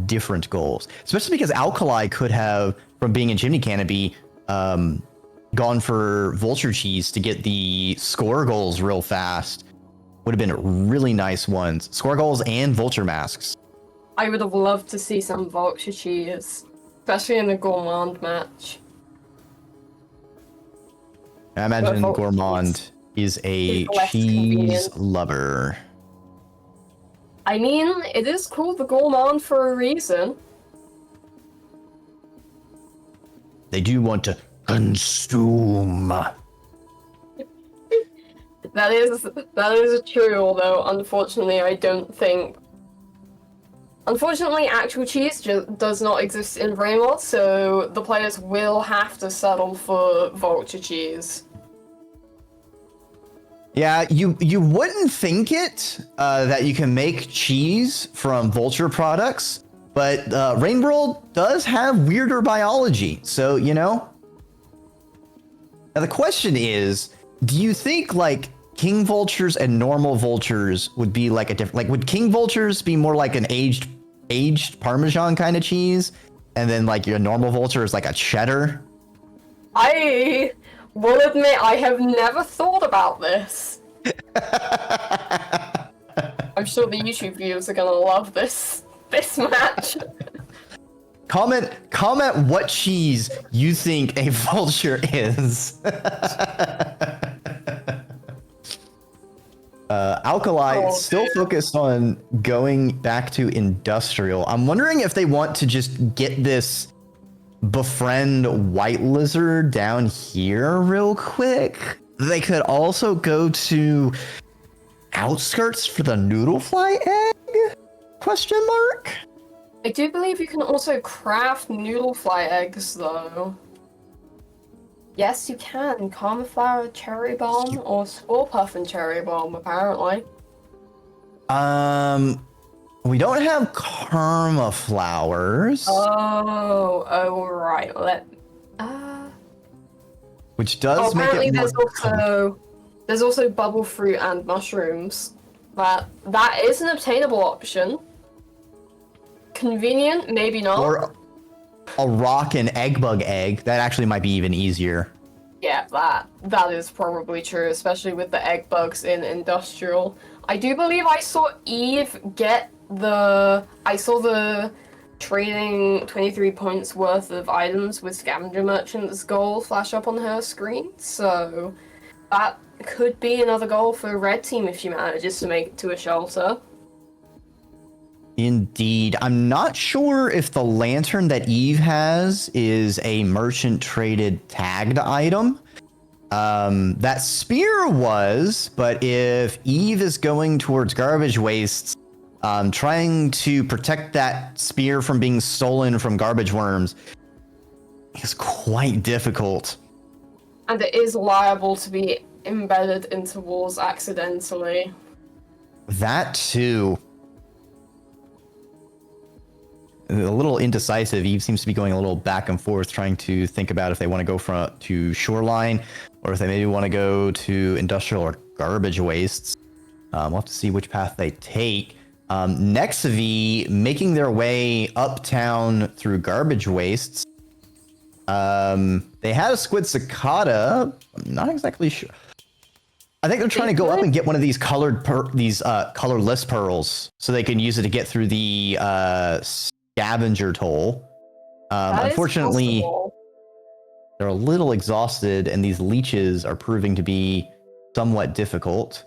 different goals. Especially because Alkali could have, from being in Chimney Canopy, gone for Vulture Cheese to get the score goals real fast. Would have been really nice ones. Score goals and Vulture Masks. I would have loved to see some Vulture Cheese, especially in the Gourmand match. I imagine Gourmand is a cheese lover. I mean, it is called the Gourmand for a reason. They do want to consume. That is true, although unfortunately I don't think... Unfortunately, actual cheese does not exist in Raymond, so the players will have to settle for Vulture Cheese. Yeah, you wouldn't think it, that you can make cheese from Vulture products, but Rain World does have weirder biology, so, you know. Now the question is, do you think, like, King Vultures and normal Vultures would be like a different... Like, would King Vultures be more like an aged Parmesan kind of cheese, and then, like, your normal Vulture is like a cheddar? I will admit I have never thought about this. I'm sure the YouTube viewers are gonna love this match. Comment what cheese you think a Vulture is. Alkali still focused on going back to Industrial. I'm wondering if they want to just get this befriend White Lizard down here real quick. They could also go to Outskirts for the Noodlefly egg? Question mark? I do believe you can also craft Noodlefly eggs, though. Yes, you can. Cauliflower Cherry Bomb or Spore Puff and Cherry Bomb, apparently. We don't have Karma Flowers. Oh, right. Which does make it more... There's also Bubble Fruit and Mushrooms. That is an obtainable option. Convenient, maybe not. Or a rock and egg bug egg. That actually might be even easier. Yeah, that is probably true, especially with the egg bugs in Industrial. I do believe I saw Eve get I saw the trading 23 points worth of items with Scavenger Merchant's goal flash up on her screen, so that could be another goal for Red Team if she manages to make it to a shelter. Indeed. I'm not sure if the lantern that Eve has is a merchant traded tagged item. That spear was, but if Eve is going towards garbage wastes, trying to protect that spear from being stolen from garbage worms is quite difficult. And it is liable to be embedded into walls accidentally. That too. A little indecisive. Eve seems to be going a little back and forth, trying to think about if they want to go to Shoreline, or if they maybe want to go to Industrial or Garbage Wastes. We'll have to see which path they take. Nexavi making their way uptown through garbage wastes. They had a squid cicada. I'm not exactly sure. I think they're trying to go up and get one of these colorless pearls so they can use it to get through the scavenger toll. Unfortunately, they're a little exhausted, and these leeches are proving to be somewhat difficult.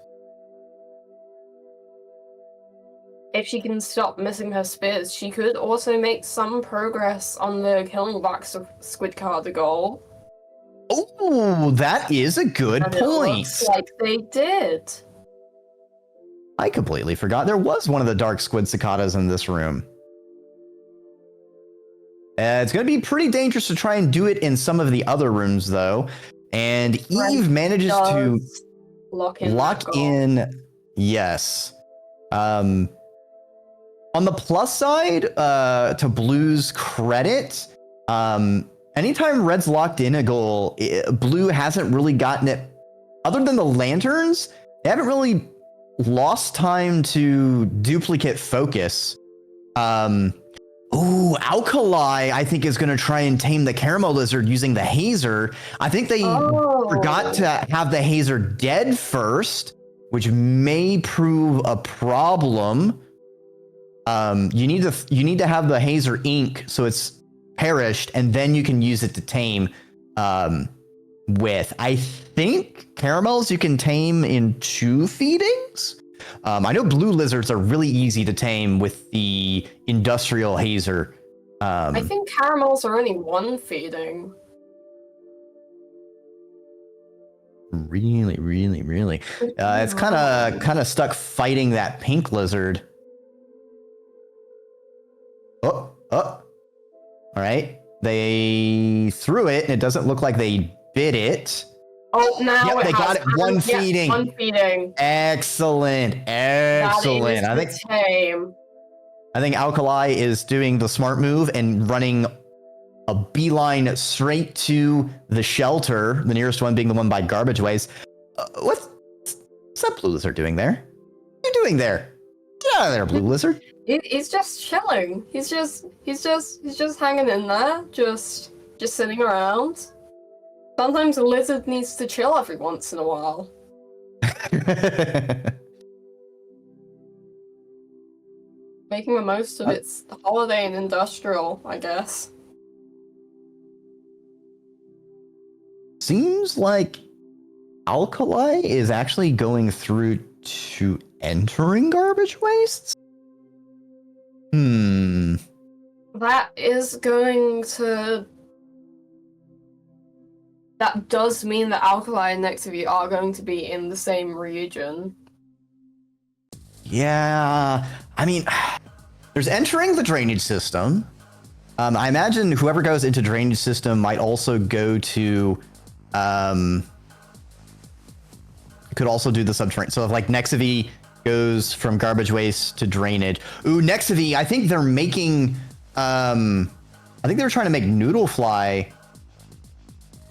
If she can stop missing her spears, she could also make some progress on the killing box of squid cicada goal. Oh, that is a good point. It looks like they did. I completely forgot there was one of the dark squid cicadas in this room. It's going to be pretty dangerous to try and do it in some of the other rooms, though. And Eve manages to lock in. Yes. On the plus side, to Blue's credit, anytime Red's locked in a goal, Blue hasn't really gotten it. Other than the lanterns, they haven't really lost time to duplicate focus. Alkali, I think, is going to try and tame the caramel lizard using the hazer. I think they forgot to have the hazer dead first, which may prove a problem. You need to have the hazer ink so it's perished, and then you can use it to tame. With I think caramels you can tame in 2 feedings. I know blue lizards are really easy to tame with the industrial hazer. I think caramels are only 1 feeding. Really. It's kind of stuck fighting that pink lizard. All right. They threw it, and it doesn't look like they bit it. Oh, now yep, they got it. 1 feeding. 1 feeding. Excellent. I think Alkali is doing the smart move and running a beeline straight to the shelter, the nearest one being the one by garbage waste. What's that blue lizard doing there? What are you doing there? Get out of there, blue lizard. He's just chilling. He's just hanging in there, just sitting around. Sometimes a lizard needs to chill every once in a while. Making the most of its holiday and industrial, I guess. Seems like Alkali is actually going through to entering garbage wastes? That is going to... That does mean that Alkali and Nexavi are going to be in the same region. Yeah, I mean, there's entering the drainage system. I imagine whoever goes into drainage system might also go to, could also do the subterranean. So if like Nexavi goes from garbage waste to drainage. Ooh, Nexavi, I think they're making, I think they were trying to make noodle fly.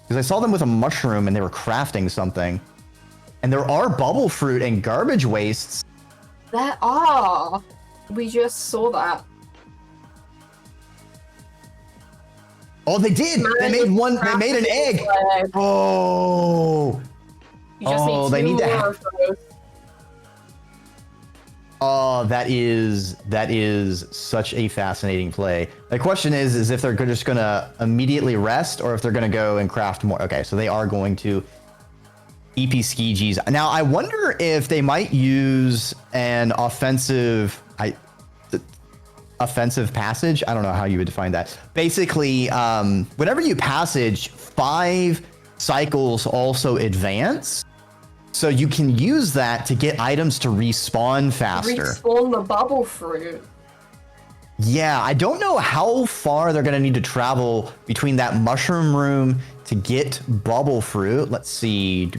Because I saw them with a mushroom and they were crafting something. And there are bubble fruit and garbage wastes. There are. We just saw that. Oh, they did. They made one. They made an egg. Oh. You just they need to have. Oh, that is such a fascinating play. The question is if they're just gonna immediately rest or if they're gonna go and craft more. Okay, so they are going to EP Skijis. Now I wonder if they might use an offensive passage. I don't know how you would define that. Basically, whenever you passage, 5 cycles also advance. So you can use that to get items to respawn faster. Respawn the bubble fruit. Yeah, I don't know how far they're going to need to travel between that mushroom room to get bubble fruit. Let's see.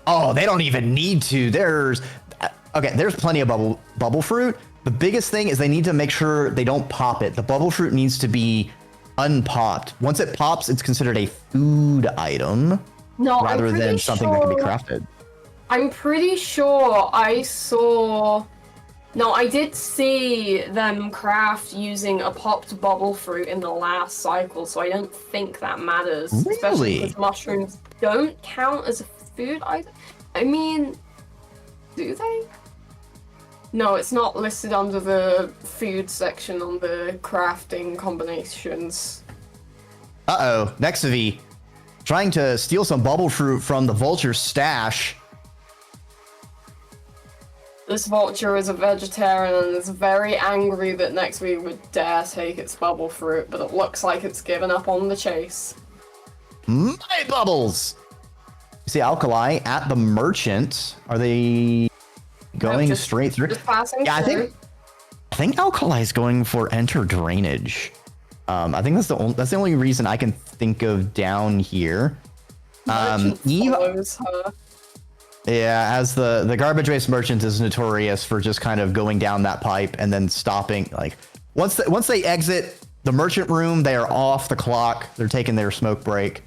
Oh, they don't even need to. There's plenty of bubble fruit. The biggest thing is they need to make sure they don't pop it. The bubble fruit needs to be unpopped. Once it pops, it's considered a food item rather than something that can be crafted. I'm pretty sure I saw... No, I did see them craft using a popped bubble fruit in the last cycle, so I don't think that matters. Especially Really? because mushrooms don't count as a food item. I mean, do they? No, it's not listed under the food section on the crafting combinations. Uh-oh, Nexavi, trying to steal some bubble fruit from the vulture's stash. This vulture is a vegetarian and is very angry that next week would dare take its bubble fruit, but it looks like it's given up on the chase. My bubbles! You see Alkali at the merchant. Are they going straight through? Just passing Yeah, through. I think Alkali is going for enter drainage. I think that's the only reason I can think of down here. Merchant follows her. Yeah, as the garbage waste merchant is notorious for just kind of going down that pipe and then stopping. Like once they exit the merchant room, they are off the clock. They're taking their smoke break.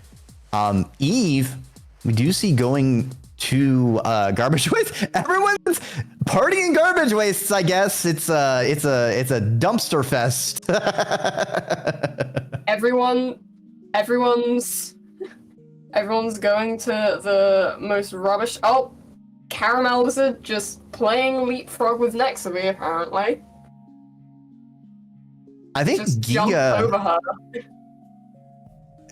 Eve, we do see going to garbage waste. Everyone's partying garbage wastes. I guess it's a dumpster fest. Everyone's going to the most rubbish. Oh, Caramel Lizard just playing leapfrog with Nexavi, apparently. I think Just jumped Giga over her.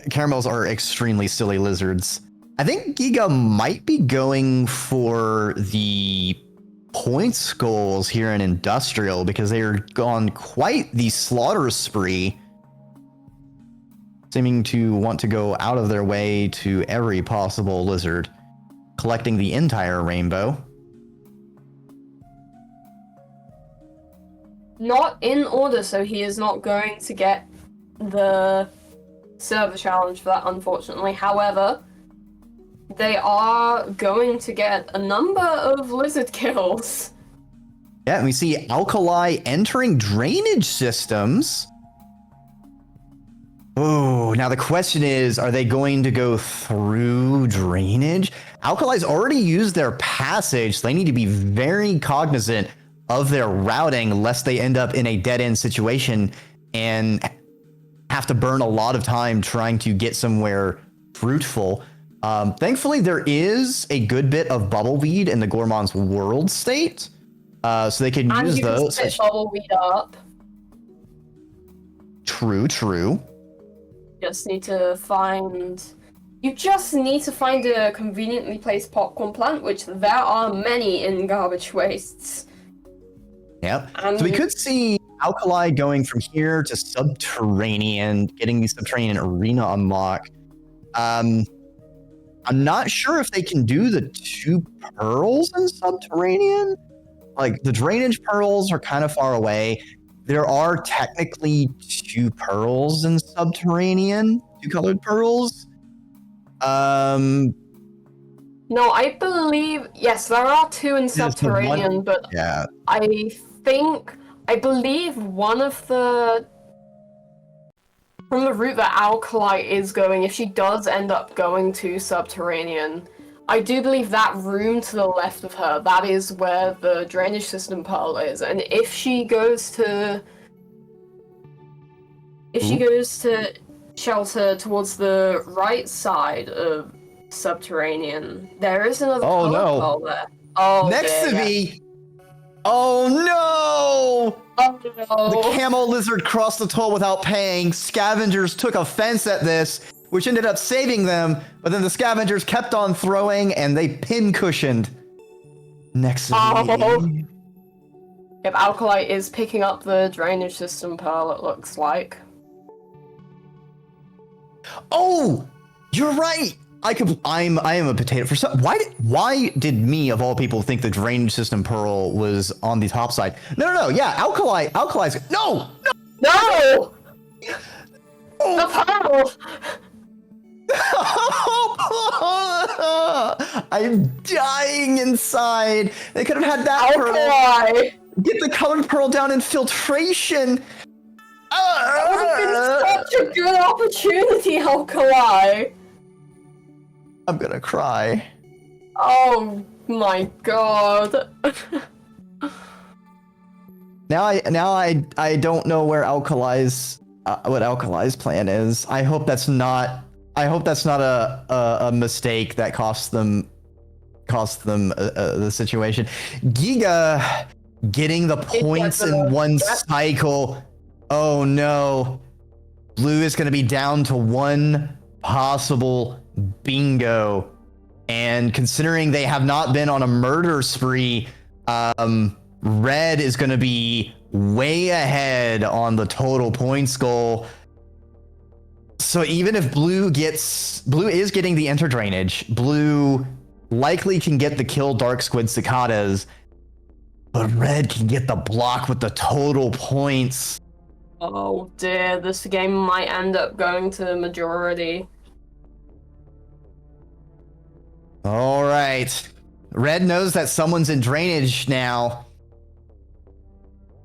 caramels are extremely silly lizards. I think Giga might be going for the point skulls here in Industrial because they are gone quite the slaughter spree, seeming to want to go out of their way to every possible lizard, collecting the entire rainbow. Not in order, so he is not going to get the server challenge for that, unfortunately. However, they are going to get a number of lizard kills. Yeah, and we see Alkali entering drainage systems. Oh, now the question is, are they going to go through drainage? Alkali's already used their passage, so they need to be very cognizant of their routing lest they end up in a dead-end situation and have to burn a lot of time trying to get somewhere fruitful. Thankfully, there is a good bit of bubbleweed in the Gourmand's world state, so they can use those. And bubbleweed up. True. You just need to find a conveniently placed popcorn plant, which there are many in garbage wastes. Yep. So we could see Alkali going from here to Subterranean, getting the Subterranean Arena unlock. I'm not sure if they can do the 2 pearls in Subterranean. Like, the drainage pearls are kind of far away. There are technically 2 pearls in Subterranean, 2 colored pearls. No, I believe, yes, there are 2 in Subterranean, but yeah. I believe one of the... From the route that Alkali is going, if she does end up going to Subterranean, I do believe that room to the left of her, that is where the drainage system pearl is. And if she goes to shelter towards the right side of Subterranean, there is another pearl there. Oh, Nexavi! Oh no! Oh no! The camel lizard crossed the toll without paying. Scavengers took offense at this, which ended up saving them, but then the scavengers kept on throwing and they pin-cushioned Nexavi. Yep, Alkali is picking up the drainage system pearl, it looks like. Oh! You're right! I am a potato for some. Why did me of all people think the drainage system pearl was on the top side? No. Yeah, Alkali's no. The pearl. I'm dying inside. They could have had that Alkali. pearl. Get the colored pearl down in filtration. That would have been such a good opportunity, Alkali. I'm gonna cry. Oh, My god. Now I don't know where Alkali's what Alkali's plan is. I hope that's not a mistake that cost them the situation. Giga getting the points in one cycle. Oh no. Blue is going to be down to one possible bingo. And considering they have not been on a murder spree, Red is going to be way ahead on the total points goal. So even if Blue is getting the enter drainage, Blue likely can get the kill Dark Squid Cicadas, but Red can get the block with the total points. Oh dear, this game might end up going to majority. All right. Red knows that someone's in drainage now.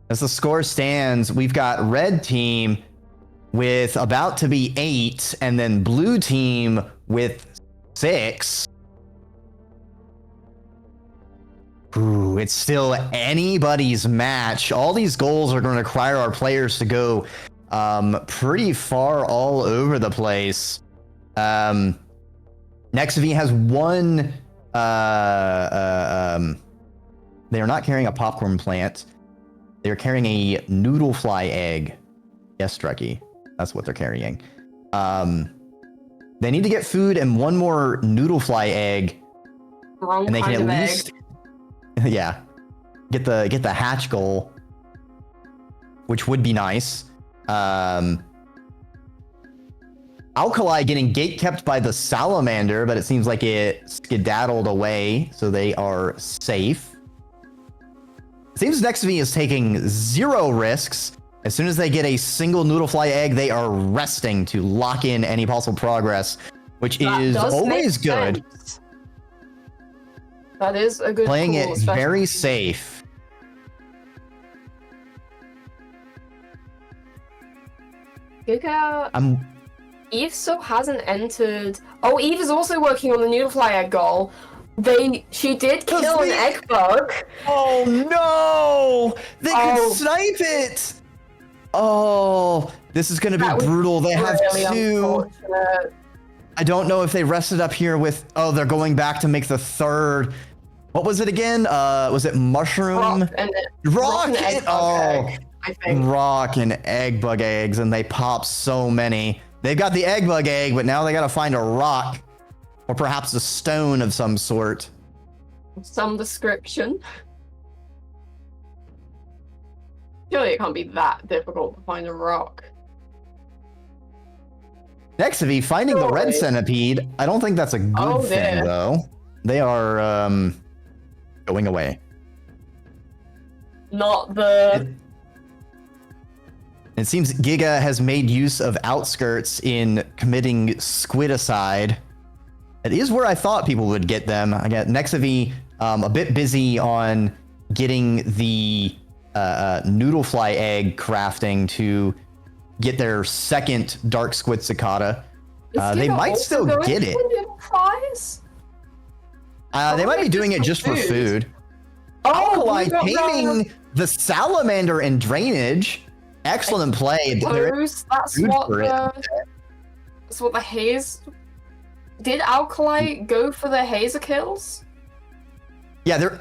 As the score stands, we've got Red team with about to be 8, and then Blue team with 6. Ooh, it's still anybody's match. All these goals are going to require our players to go pretty far all over the place. Nexav has one. They are not carrying a popcorn plant. They're carrying a noodle fly egg. Yes, Drucky. That's what they're carrying. They need to get food and one more noodle fly egg. Wrong and they kind can of at least, yeah, get the hatch goal, which would be nice. Alkali getting gate kept by the salamander, but it seems like it skedaddled away, so they are safe. It seems Nexav is taking 0 risks. As soon as they get a single noodlefly egg, they are resting to lock in any possible progress, which is always good. That is a good Playing call, it very safe. Giga... Eve still hasn't entered... Oh, Eve is also working on the noodlefly egg goal. She did kill an egg bug. Oh no! They could snipe it! Oh, this is gonna be brutal. They have really 2. I don't know if they rested up here with... Oh, they're going back to make the 3rd. What was it again? Was it mushroom? Rock and egg bug egg, I think. Rock and egg bug eggs, and they pop so many. They've got the egg bug egg, but now they gotta find a rock. Or perhaps a stone of some sort. Some description. Surely it can't be that difficult to find a rock. Nexav finding the red centipede. I don't think that's a good thing, though. They are going away. Not the... It seems Giga has made use of outskirts in committing squidicide. It is where I thought people would get them. I got Nexav a bit busy on getting the noodlefly egg crafting to get their 2nd dark squid cicada. They might still get it. They might be doing it just for food. Alkali taming the salamander in drainage. Excellent play. That's what the haze... Did Alkali go for the hazer kills? Yeah, they're...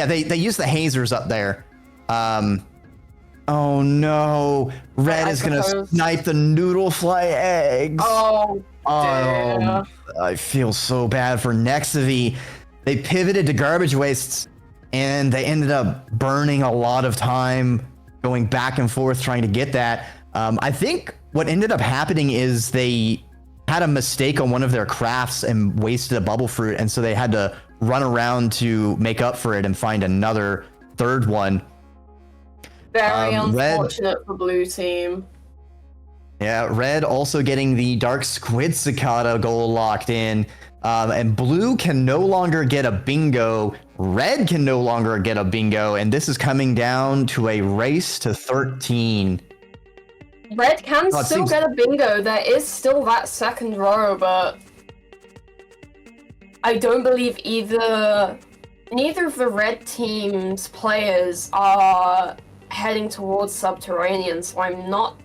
they use the hazers up there. Oh no. Red is gonna snipe the noodlefly eggs. Oh, dear. I feel so bad for Nexav. They pivoted to garbage wastes, and they ended up burning a lot of time going back and forth trying to get that. I think what ended up happening is they had a mistake on one of their crafts and wasted a bubble fruit, and so they had to run around to make up for it and find another 3rd one. Very unfortunate for blue team. Yeah, Red also getting the dark squid cicada goal locked in. And blue can no longer get a bingo. Red can no longer get a bingo. And this is coming down to a race to 13. Red can still get a bingo. There is still that 2nd row, but... I don't believe neither of the red team's players are heading towards subterranean, so I'm not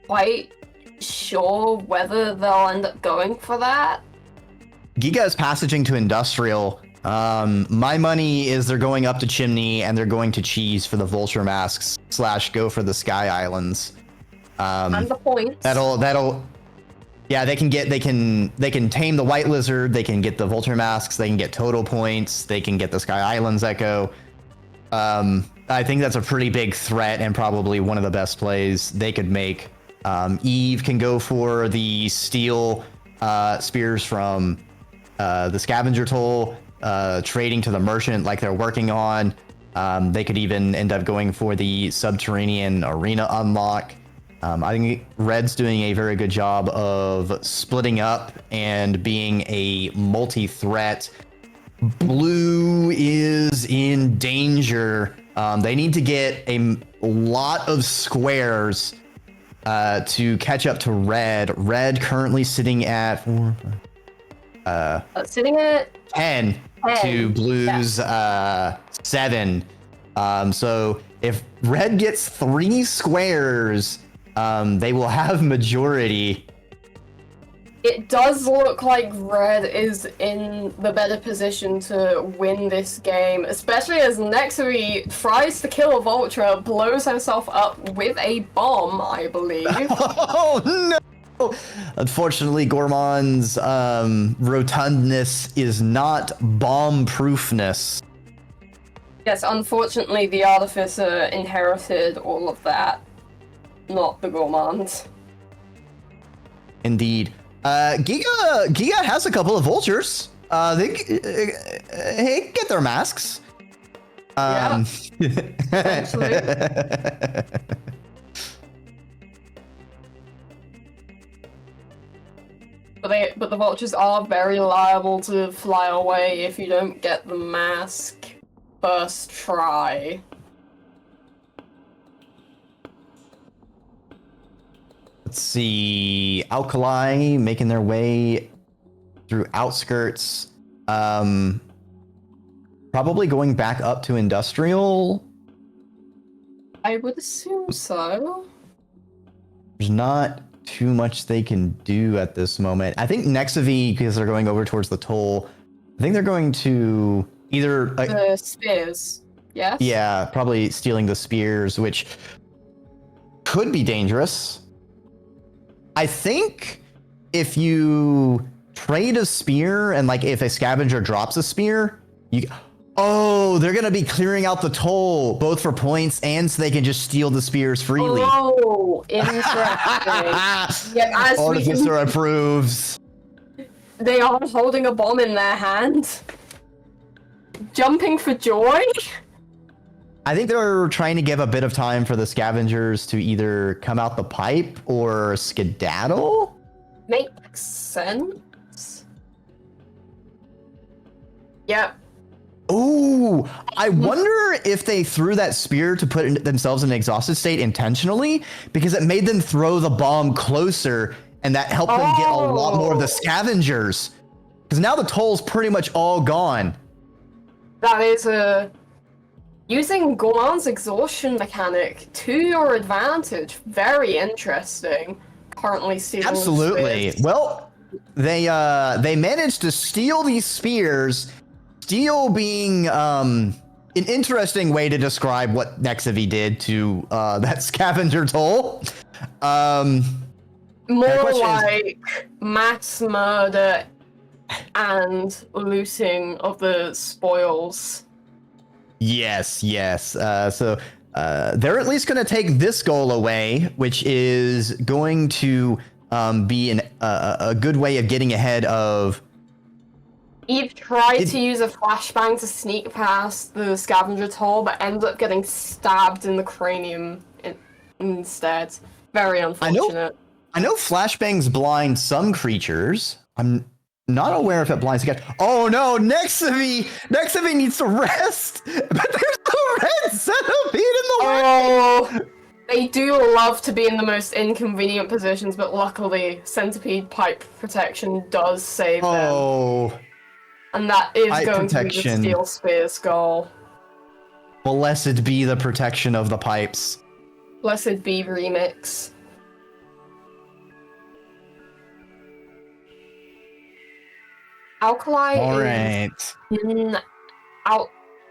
quite sure whether they'll end up going for that. Giga is passaging to industrial. My money is they're going up to chimney and they're going to cheese for the vulture masks / go for the sky islands. And the points. Yeah, they can tame the white lizard, they can get the vulture masks, they can get total points, they can get the sky islands echo. I think that's a pretty big threat and probably one of the best plays they could make. Eve can go for the steel spears from the scavenger toll, trading to the merchant like they're working on. They could even end up going for the subterranean arena unlock. I think Red's doing a very good job of splitting up and being a multi-threat. Blue is in danger. They need to get a lot of squares to catch up to Red. Red currently sitting at sitting at 10 to Blue's 7. So if Red gets 3 squares, they will have majority. It does look like Red is in the better position to win this game, especially as Nacu tries to kill a vulture, blows himself up with a bomb, I believe. Oh no! Unfortunately, Gourmand's rotundness is not bomb-proofness. Yes, unfortunately, the Artificer inherited all of that, not the Gourmand. Indeed. Giga has a couple of vultures. They get their masks. Essentially. But the vultures are very liable to fly away if you don't get the mask first try. Let's see. Alkali making their way through outskirts. Probably going back up to industrial. I would assume so. There's not too much they can do at this moment. I think Nexavi, because they're going over towards the toll, I think they're going to either the spears. Yes. Yeah, probably stealing the spears, which could be dangerous. I think if you trade a spear and like if a scavenger drops a spear, they're gonna be clearing out the toll both for points and so they can just steal the spears freely. Oh, interesting. Yeah, as Artificer approves. They are holding a bomb in their hand, jumping for joy. I think they're trying to give a bit of time for the scavengers to either come out the pipe or skedaddle. Makes sense. Yep. Ooh, I wonder if they threw that spear to put themselves in an exhausted state intentionally, because it made them throw the bomb closer, and that helped them get a lot more of the scavengers. Because now the toll's pretty much all gone. That is using Gourmand's exhaustion mechanic to your advantage. Very interesting. Currently stealing Absolutely. Spears. Well, they managed to steal these spears. Steal being an interesting way to describe what Nexavi did to that scavenger toll. More like mass murder and looting of the spoils. Yes. So they're at least going to take this goal away, which is going to be a good way of getting ahead of. Eve tried to use a flashbang to sneak past the scavenger toll, but ends up getting stabbed in the cranium instead. Very unfortunate. I know flashbangs blind some creatures. I'm not aware if it blinds again. Oh no, Nexavi needs to rest. But there's a red centipede in the way. They do love to be in the most inconvenient positions, but luckily, centipede pipe protection does save them. Oh, And that is pipe going to be the protection. Steel Spear's goal. Blessed be the protection of the pipes. Blessed be remix. Alkali All right.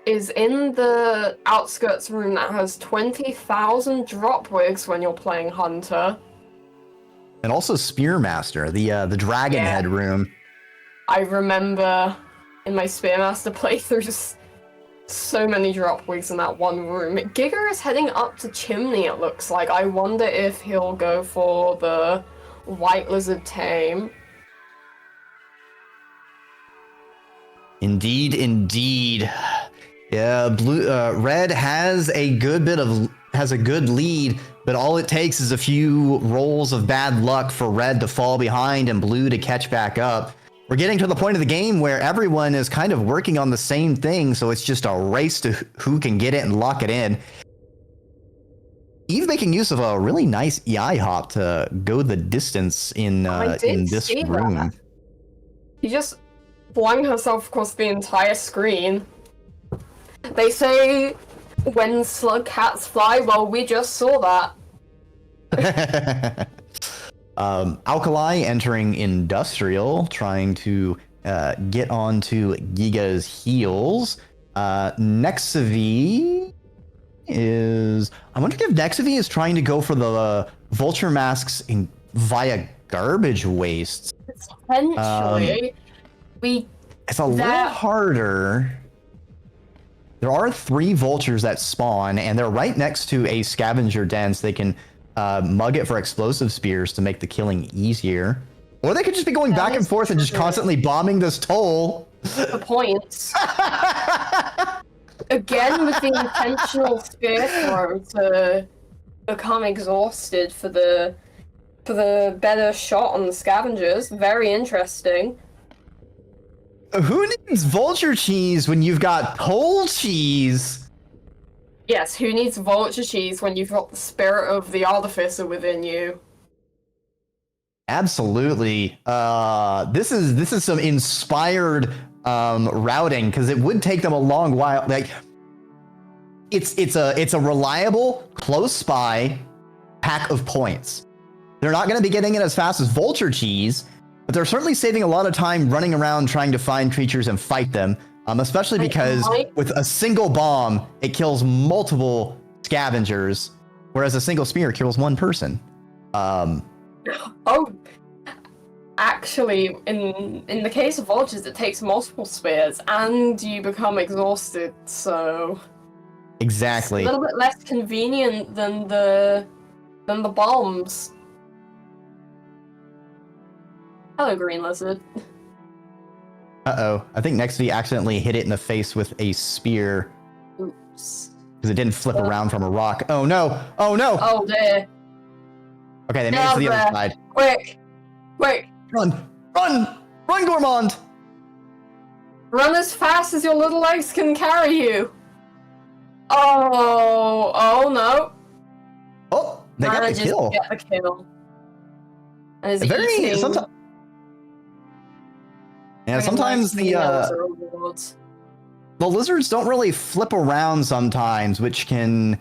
is in the outskirts room that has 20,000 drop wigs when you're playing Hunter. And also Spearmaster, the dragon head room. I remember in my Spearmaster playthroughs, so many drop wigs in that one room. Giga is heading up to Chimney, it looks like. I wonder if he'll go for the White Lizard Tame. Indeed, indeed. Yeah, red has a good lead, but all it takes is a few rolls of bad luck for red to fall behind and blue to catch back up. We're getting to the point of the game where everyone is kind of working on the same thing, so it's just a race to who can get it and lock it in. Eve making use of a really nice EI hop to go the distance in this room. That. He just flung herself across the entire screen. They say when slug cats fly, well, we just saw that. Alkali entering Industrial, trying to get onto Giga's heels. Nexavi is... I wonder if Nexavi is trying to go for the Vulture Masks via Garbage Wastes. Potentially. It's a little harder. There are 3 vultures that spawn, and they're right next to a scavenger den, so they can mug it for explosive spears to make the killing easier. Or they could just be going back and forth and just constantly bombing this toll. The points. Again, with the intentional spear throw to become exhausted for the better shot on the scavengers. Very interesting. Who needs vulture cheese when you've got toll cheese? Yes, who needs vulture cheese when you've got the spirit of the artificer within you? Absolutely. This is some inspired routing, because it would take them a long while. Like, it's a reliable, close spy pack of points. They're not going to be getting it as fast as vulture cheese, but they're certainly saving a lot of time running around trying to find creatures and fight them, especially because with a single bomb, it kills multiple scavengers, whereas a single spear kills one person. Oh, actually, in the case of vultures, it takes multiple spears, and you become exhausted, so... Exactly. It's a little bit less convenient than the bombs. Hello, Green Lizard. Uh-oh. I think Nexty accidentally hit it in the face with a spear. Oops. Because it didn't flip around from a rock. Oh, no! Oh, no! Oh, dear. Okay, they made it to the other side. Quick! Quick! Run! Run! Run, Gourmand! Run as fast as your little legs can carry you! Oh no! Oh, they got the kill. Get the kill. And is Very... Sometimes... Yeah, sometimes the lizards don't really flip around sometimes, which can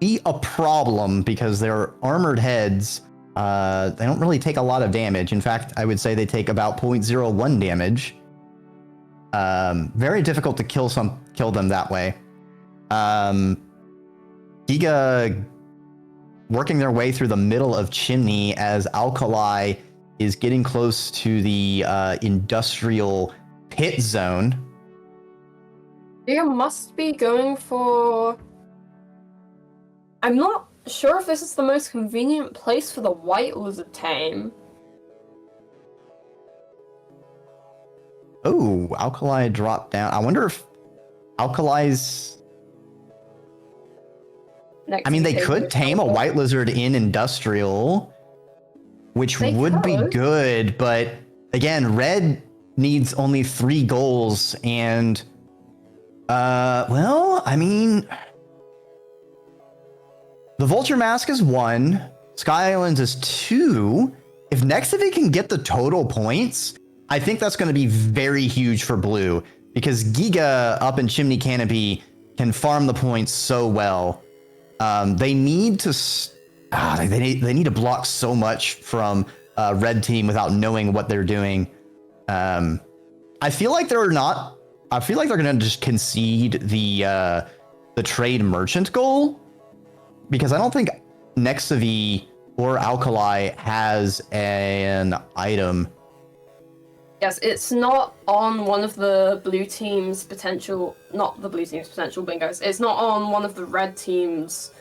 be a problem because they're armored heads. They don't really take a lot of damage. In fact, I would say they take about 0.01 damage. Very difficult to kill them that way. Giga working their way through the middle of Chimney as Alkali is getting close to the industrial pit zone. Giga must be going for... I'm not sure if this is the most convenient place for the White Lizard Tame. Oh, Alkali dropped down. I wonder if Alkali's... I mean, they could tame a White Lizard in Industrial, which would be good, but again, red needs only 3 goals, and well, I mean, The Vulture Mask is 1. Sky Islands is 2. If Nexivy can get the total points, I think that's going to be very huge for blue because Giga up in Chimney Canopy can farm the points so well. They need to they need to block so much from red team without knowing what they're doing. I feel like they're going to just concede the trade merchant goal because I don't think Nexivy or Alkali has an item. Yes, it's not on one of the blue team's potential, not the blue team's potential bingos. It's not on one of the red team's.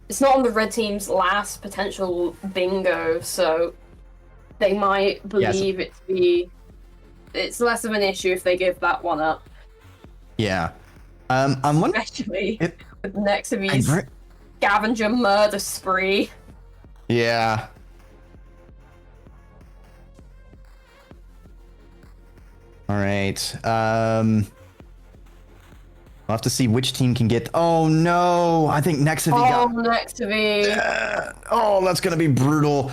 It's not on the red team's last potential bingo, so they might believe it to be. It's less of an issue if they give that one up. Yeah, I'm wondering. Especially with Nexivy's scavenger murder spree. Yeah. All right. We'll have to see which team can get. Oh no! I think Nexivy got. Nexivy. Oh, that's gonna be brutal.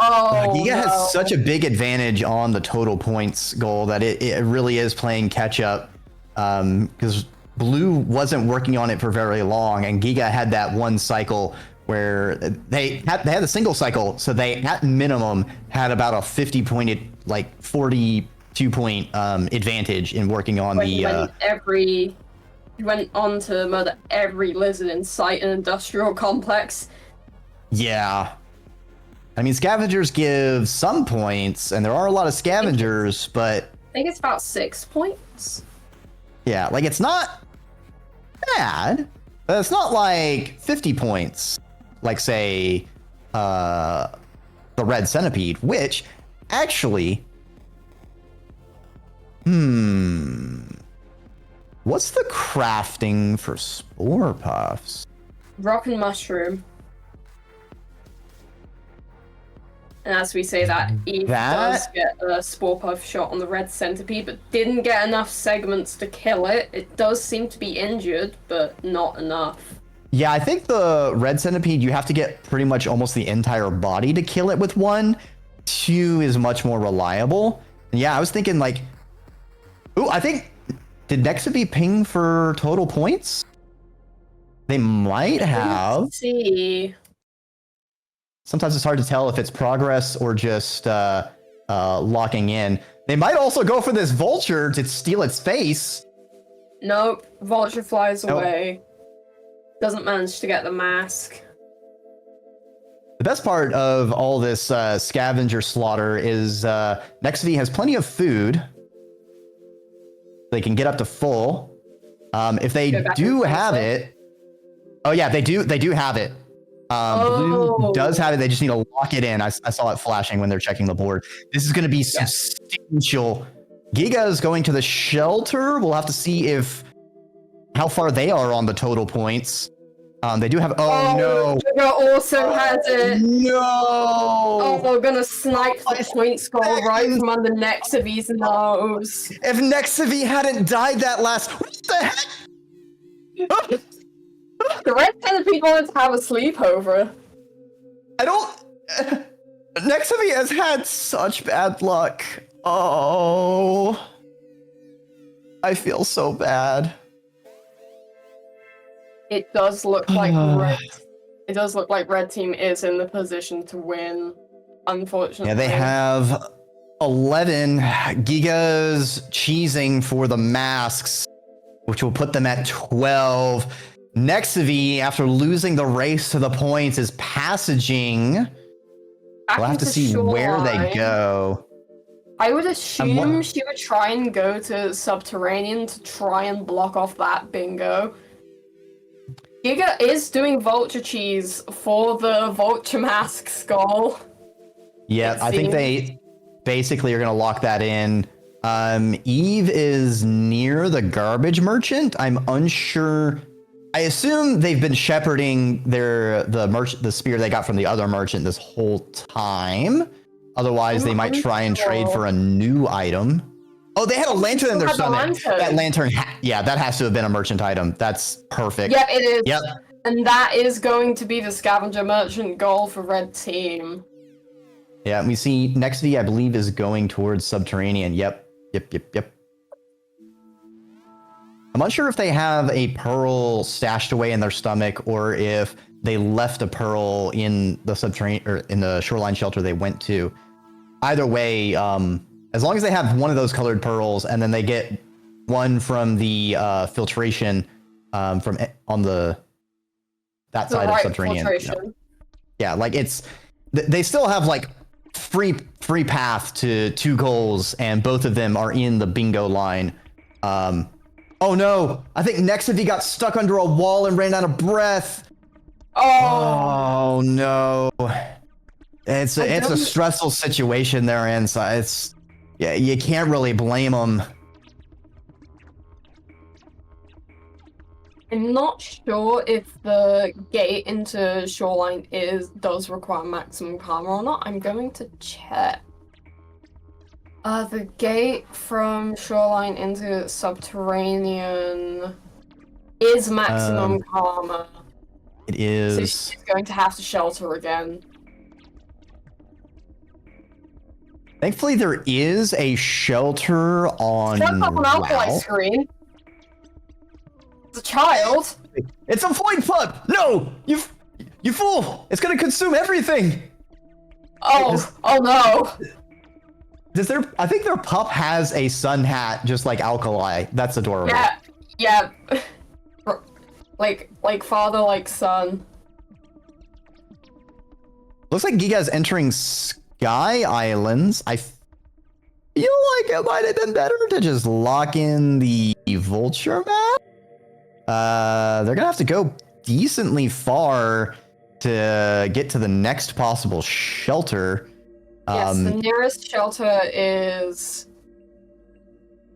Oh, Giga has such a big advantage on the total points goal that it really is playing catch up. Because Blue wasn't working on it for very long, and Giga had that one cycle where they had a single cycle, so they at minimum had about a 50-point, like 42-point advantage in working on He went on to murder every lizard in sight and industrial complex. Yeah. I mean, scavengers give some points, and there are a lot of scavengers, but I think it's about 6 points. Yeah, like it's not bad, but it's not like 50 points, like say the red centipede, which actually, what's the crafting for spore puffs? Rock and mushroom. And as we say that, Eve does get a spore puff shot on the red centipede, but didn't get enough segments to kill it. It does seem to be injured, but not enough. Yeah, I think the red centipede, you have to get pretty much almost the entire body to kill it with 1. 2 is much more reliable. And yeah, I was thinking like, ooh, I think, did Nexivy ping for total points? They might have. Let's see. Sometimes it's hard to tell if it's progress or just locking in. They might also go for this vulture to steal its face. Nope, vulture flies away. Doesn't manage to get the mask. The best part of all this scavenger slaughter is Nexivy has plenty of food. They can get up to full. If they do have it, oh yeah, they do have it. Blue does have it. They just need to lock it in. I saw it flashing when they're checking the board. This is going to be substantial. Giga is going to the shelter. We'll have to see how far they are on the total points. They do have. Oh no! Giga also has it. No! Oh, we're gonna snipe the point score right from under Nexivy's nose. If Nexivy hadn't died that last, what the heck? The red centipede wanted to have a sleepover. I don't. Nexivy has had such bad luck. Oh, I feel so bad. It does look like red. It does look like red team is in the position to win. Unfortunately. Yeah, they have 11. Giga's cheesing for the masks, which will put them at 12. Nexivy, after losing the race to the points, is passaging. We'll have to see where they go. I would assume she would try and go to Subterranean to try and block off that bingo. Giga is doing vulture cheese for the vulture mask skull. Yeah, I think they basically are going to lock that in. Eve is near the garbage merchant. I'm unsure. I assume they've been shepherding the spear they got from the other merchant this whole time. Otherwise, they might try and trade for a new item. Oh, they had a lantern in their stomach. That lantern, yeah, that has to have been a merchant item. That's perfect. Yep, it is. Yep. And that is going to be the scavenger merchant goal for red team. Yeah, we see Nexity, I believe, is going towards subterranean. Yep. I'm unsure if they have a pearl stashed away in their stomach or if they left a pearl in the subterranean or in the shoreline shelter they went to. Either way, as long as they have one of those colored pearls and then they get one from the filtration from on that side of subterranean. Yeah, like they still have like free path to 2 goals, and both of them are in the bingo line. Oh no! I think Nexity got stuck under a wall and ran out of breath. Oh no! It's a stressful situation they're in, so it's you can't really blame them. I'm not sure if the gate into Shoreline does require maximum karma or not. I'm going to check. The gate from Shoreline into Subterranean is maximum karma. It is. So she's going to have to shelter again. Thankfully, there is a shelter on. Shut up on alkali screen. It's a child. It's a void pup. No, you fool! It's gonna consume everything. Oh no. I think their pup has a sun hat just like Alkali. That's adorable. Yeah. like father, like son. Looks like Giga's entering Sky Islands. I feel like it might have been better to just lock in the vulture map. They're gonna have to go decently far to get to the next possible shelter. Yes, the nearest shelter is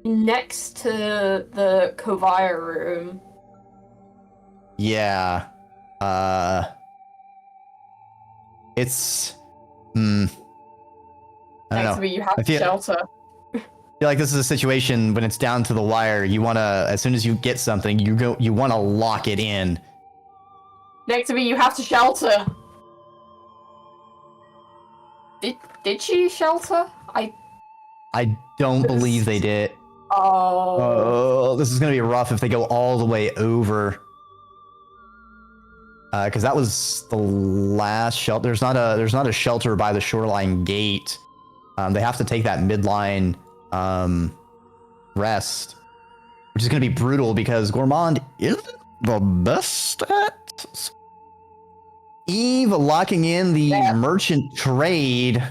next to the Kovaya room. Yeah. It's... I don't know. You have to shelter. I feel like this is a situation when it's down to the wire. You want to, as soon as you get something, you want to lock it in. Next to me, you have to shelter. Did she shelter? I don't believe they did. Oh, this is gonna be rough if they go all the way over. Because that was the last shelter. There's not a shelter by the shoreline gate. They have to take that midline rest, which is gonna be brutal because Gourmand isn't the best at. Eve locking in the merchant trade.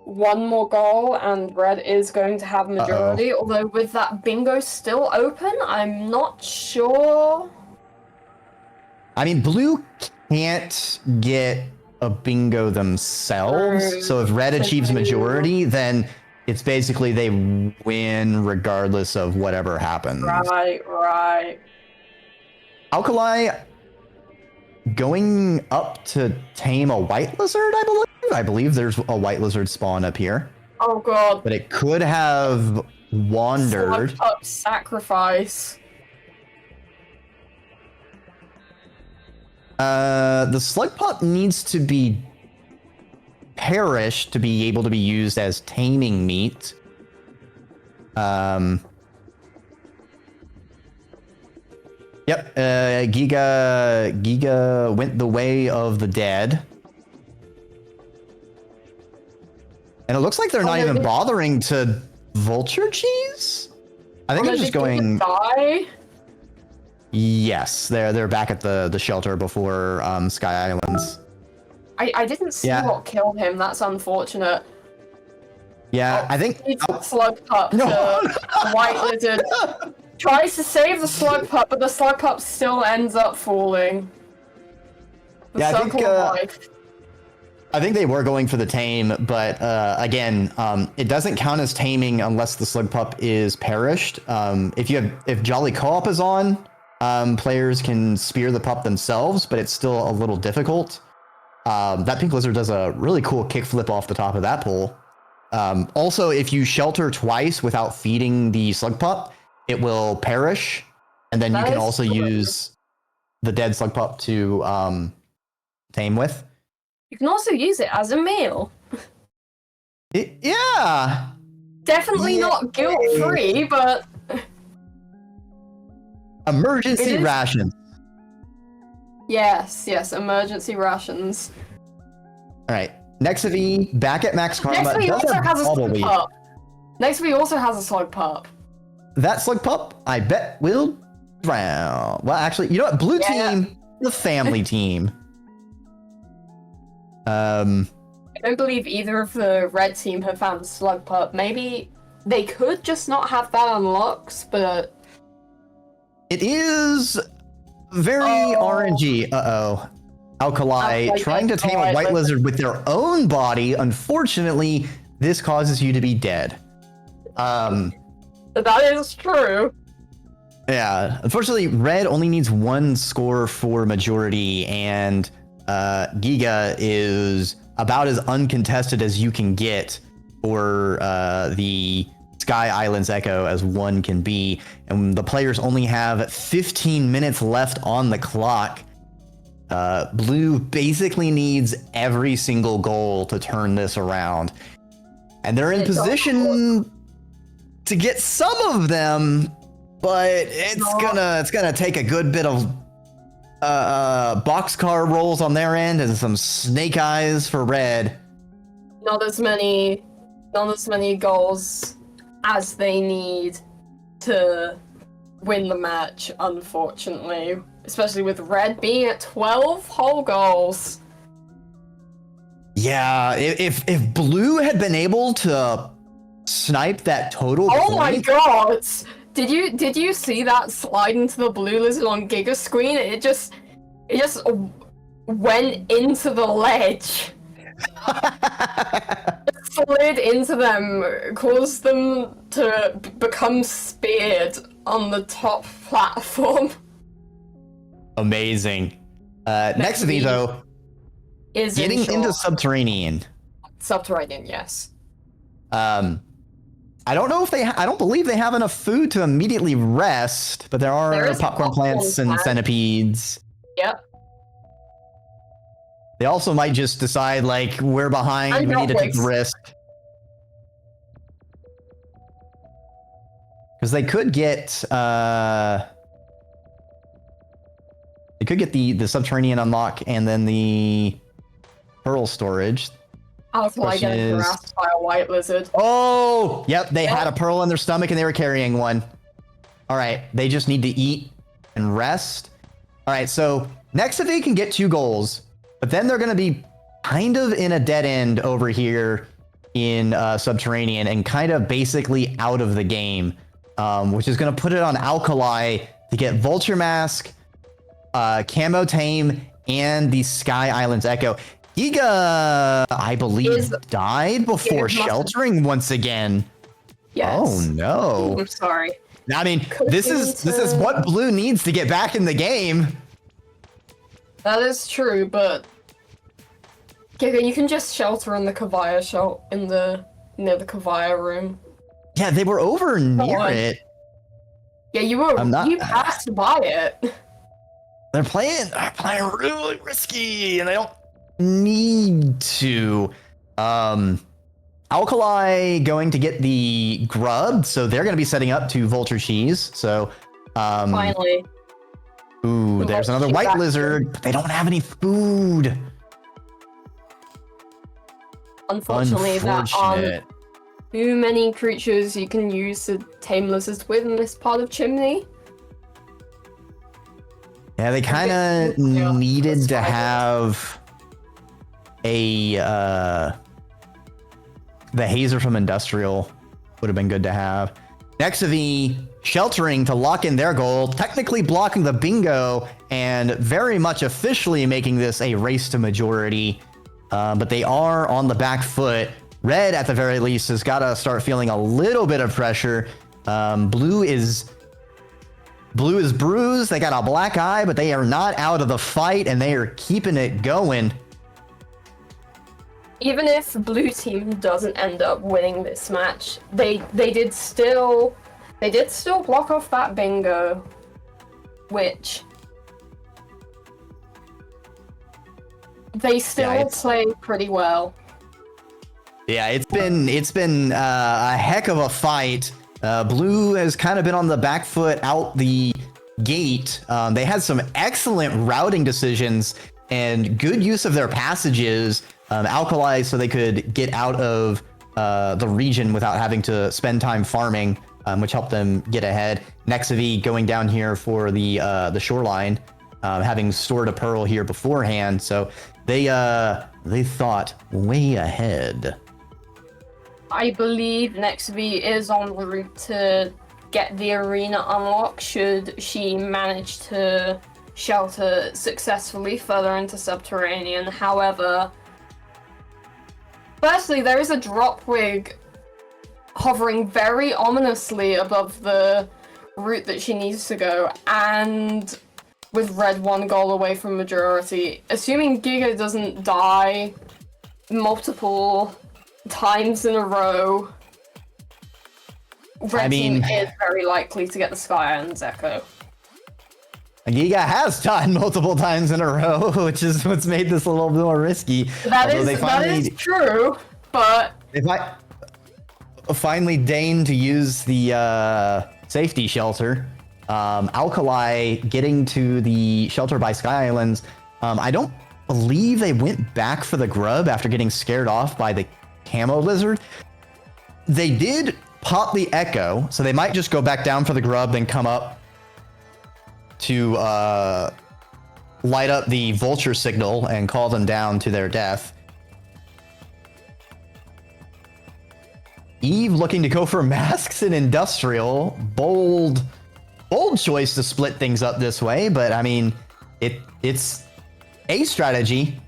One more goal and red is going to have majority. Although with that bingo still open, I'm not sure. I mean, blue can't get a bingo themselves. So if red achieves majority, then it's basically they win regardless of whatever happens. Right. Alkali going up to tame a white lizard, I believe. I believe there's a white lizard spawn up here. Oh god. But it could have wandered. Slug pup sacrifice. The slug pup needs to be perished to be able to be used as taming meat. Yep, Giga went the way of the dead. And it looks like they're not even bothering to vulture cheese. I think they're just going. Die? Yes, they're back at the shelter before Sky Islands. I didn't see what killed him. That's unfortunate. Yeah, I think slug pup to white lizard tries to save the slug pup, but the slug pup still ends up falling. The circle of life. I think they were going for the tame, but again, it doesn't count as taming unless the slug pup is perished. If Jolly Co-op is on, players can spear the pup themselves, but it's still a little difficult. That pink lizard does a really cool kickflip off the top of that pole. Also, if you shelter twice without feeding the slug pup, it will perish, and then you can also use. the dead slug pup to tame with. You can also use it as a meal. Yeah. Definitely not guilt-free, but... Emergency rations. Yes, emergency rations. Alright. Nexavy, back at max karma. Nexavy also has a slug Bumblebee. pup. Nexavy also has a slug pup. That slug pup, I bet, will drown. Well, actually, you know what? Blue team, the family team. I don't believe either of the red team have found slug pup. Maybe they could just not have that unlocked, but... It is very orangey. Alkali trying to tame a white lizard with their own body. Unfortunately, this causes you to be dead. That is true. Yeah. Unfortunately, red only needs 1 score for majority, and Giga is about as uncontested as you can get for the Sky Islands Echo as one can be. And the players only have 15 minutes left on the clock. Blue basically needs every single goal to turn this around. And they're in position to get some of them, but it's gonna take a good bit of boxcar rolls on their end and some snake eyes for red. Not as many goals as they need to win the match, unfortunately. Especially with red being at 12 whole goals. Yeah, if blue had been able to snipe that total Oh my god! Did you see that slide into the blue lizard on Giga screen? It just went into the ledge. It slid into them, caused them to become speared on the top platform. Amazing. Next to me, though, is getting into subterranean. Subterranean, yes. I don't know if I don't believe they have enough food to immediately rest, but there are popcorn plants and centipedes. Yep. They also might just decide, like, we're behind, we need to take the risk. Because they could get, the subterranean unlock and then the pearl storage. I was like getting harassed by a white lizard. Oh, yep, they had a pearl in their stomach and they were carrying one. All right, they just need to eat and rest. All right, so next if they can get 2 goals, but then they're going to be kind of in a dead end over here in subterranean and kind of basically out of the game, which is going to put it on Alkali to get Vulture Mask, Camo Tame, and the Sky Islands Echo. Giga, I believe, died before sheltering once again. Yes. Oh no. I'm sorry. I mean, this is what blue needs to get back in the game. That is true, but Giga, you can just shelter in the Kavaya near the Kavaya room. Yeah, they were over near it. Yeah, you passed by it. They're playing really risky, and they don't need to. Alkali going to get the grub, so they're going to be setting up to Vulture Cheese. So, finally. Ooh, there's another white lizard, but they don't have any food. Unfortunately, there aren't too many creatures you can use to tame lizards with in this part of Chimney. Yeah, they kind of needed to have the Hazer from Industrial would have been good to have. Nexavy sheltering to lock in their goal, technically blocking the bingo and very much officially making this a race to majority. But they are on the back foot. Red, at the very least, has got to start feeling a little bit of pressure. Blue is bruised. They got a black eye, but they are not out of the fight, and they are keeping it going. Even if blue team doesn't end up winning this match, they did still block off that bingo, which they still play pretty well. Yeah, it's been a heck of a fight. Blue has kind of been on the back foot out the gate. They had some excellent routing decisions and good use of their passages, alkali, so they could get out of the region without having to spend time farming, which helped them get ahead. Nexavi going down here for the shoreline, having stored a pearl here beforehand, so they thought way ahead. I believe Nexavi is on the route to get the arena unlocked should she manage to shelter successfully further into Subterranean. However, firstly, there is a drop wig hovering very ominously above the route that she needs to go, and with red 1 goal away from majority. Assuming Giga doesn't die multiple times in a row, red team is very likely to get the Sky Islands Echo. Giga has died multiple times in a row, which is what's made this a little bit more risky. That is true, but they finally deigned to use the safety shelter. Alkali getting to the shelter by Sky Islands. I don't believe they went back for the grub after getting scared off by the camo lizard. They did pop the echo, so they might just go back down for the grub, then come up to light up the vulture signal and call them down to their death. Eve looking to go for masks and industrial. Bold choice to split things up this way, but I mean, it's a strategy.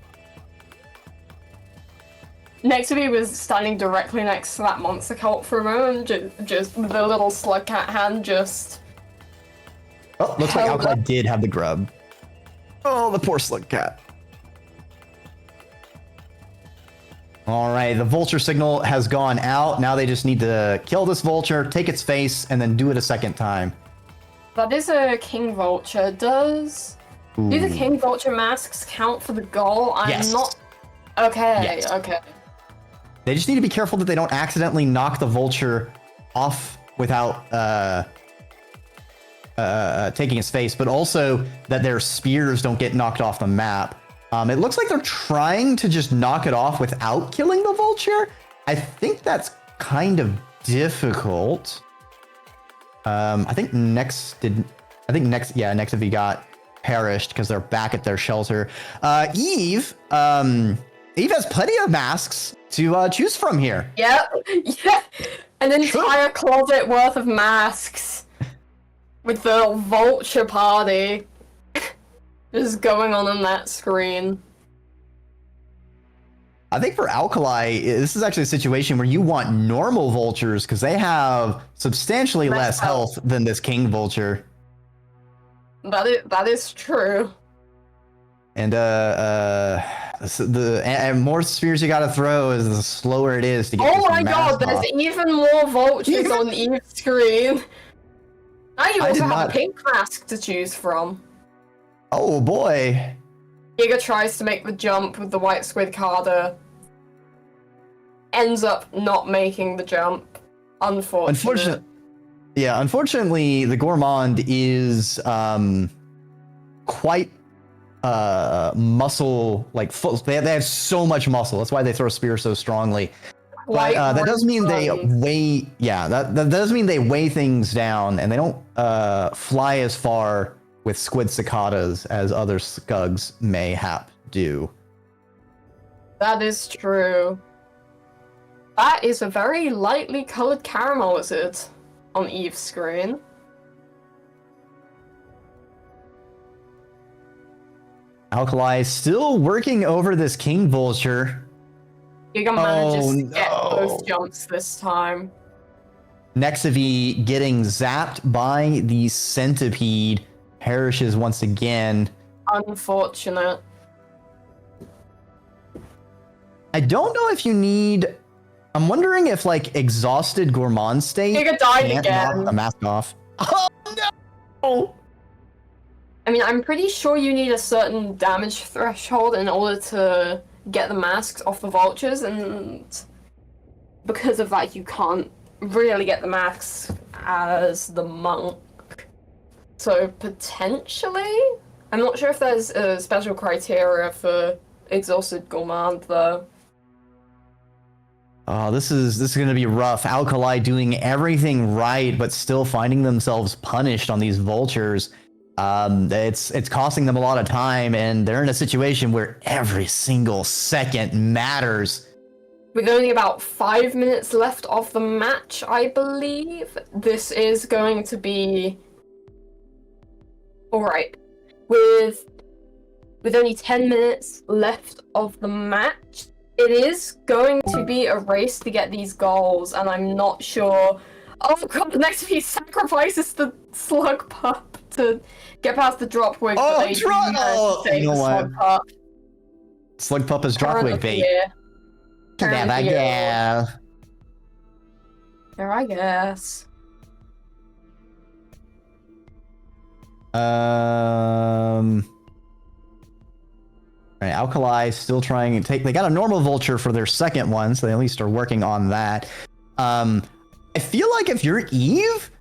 Nexavi was standing directly next to that monster cult for a moment, just with the little Slugcat hand just... Oh, looks like Alkali did have the grub. Oh, the poor Slugcat. All right, the vulture signal has gone out. Now they just need to kill this vulture, take its face, and then do it a second time. That is a king vulture. Do the king vulture masks count for the goal? I'm not... Okay, okay. They just need to be careful that they don't accidentally knock the vulture off without taking its face, but also that their spears don't get knocked off the map. It looks like they're trying to just knock it off without killing the vulture. I think that's kind of difficult. I think next if he got perished because they're back at their shelter. Eve has plenty of masks to choose from here. Yep. Yeah. An entire closet worth of masks with the vulture party just going on that screen. I think for Alkali, this is actually a situation where you want normal vultures because they have substantially less health than this king vulture. That is true. And and more spears you gotta throw is the slower it is to get. Oh my god, there's even more vultures on Eve's screen. Now you also have a pink mask to choose from. Oh boy. Giga tries to make the jump with the white squid carder. Ends up not making the jump. Unfortunately, the Gourmand is quite muscle, like they have so much muscle. That's why they throw spears so strongly. But that does mean they weigh. Yeah, that does mean they weigh things down, and they don't fly as far with squid cicadas as other skugs mayhap do. That is true. That is a very lightly colored caramel lizard on Eve's screen. Alkali still working over this king vulture. Giga manages to get those jumps this time. Nexavi getting zapped by the centipede, perishes once again. Unfortunate. I don't know if you need... I'm wondering if, like, exhausted gourmand state Giga died again. Knock the mask off. Oh, no! I mean, I'm pretty sure you need a certain damage threshold in order to get the masks off the vultures, and because of that, you can't really get the masks as the monk. So potentially, I'm not sure if there's a special criteria for exhausted gourmand though. Oh, this is going to be rough. Alkali doing everything right, but still finding themselves punished on these vultures. It's costing them a lot of time, and they're in a situation where every single second matters. With only about 5 minutes left of the match, I believe, this is going to be alright. With only 10 minutes left of the match, it is going to be a race to get these goals, and I'm not sure. Oh god, the next piece sacrifices the slug pup to get past the drop wig. Oh, you know what? Slug pup. Slug pup is drop wig bait. There I guess. Right, Alkali still trying to take. They got a normal vulture for their second one, so they at least are working on that. I feel like if you're Eve,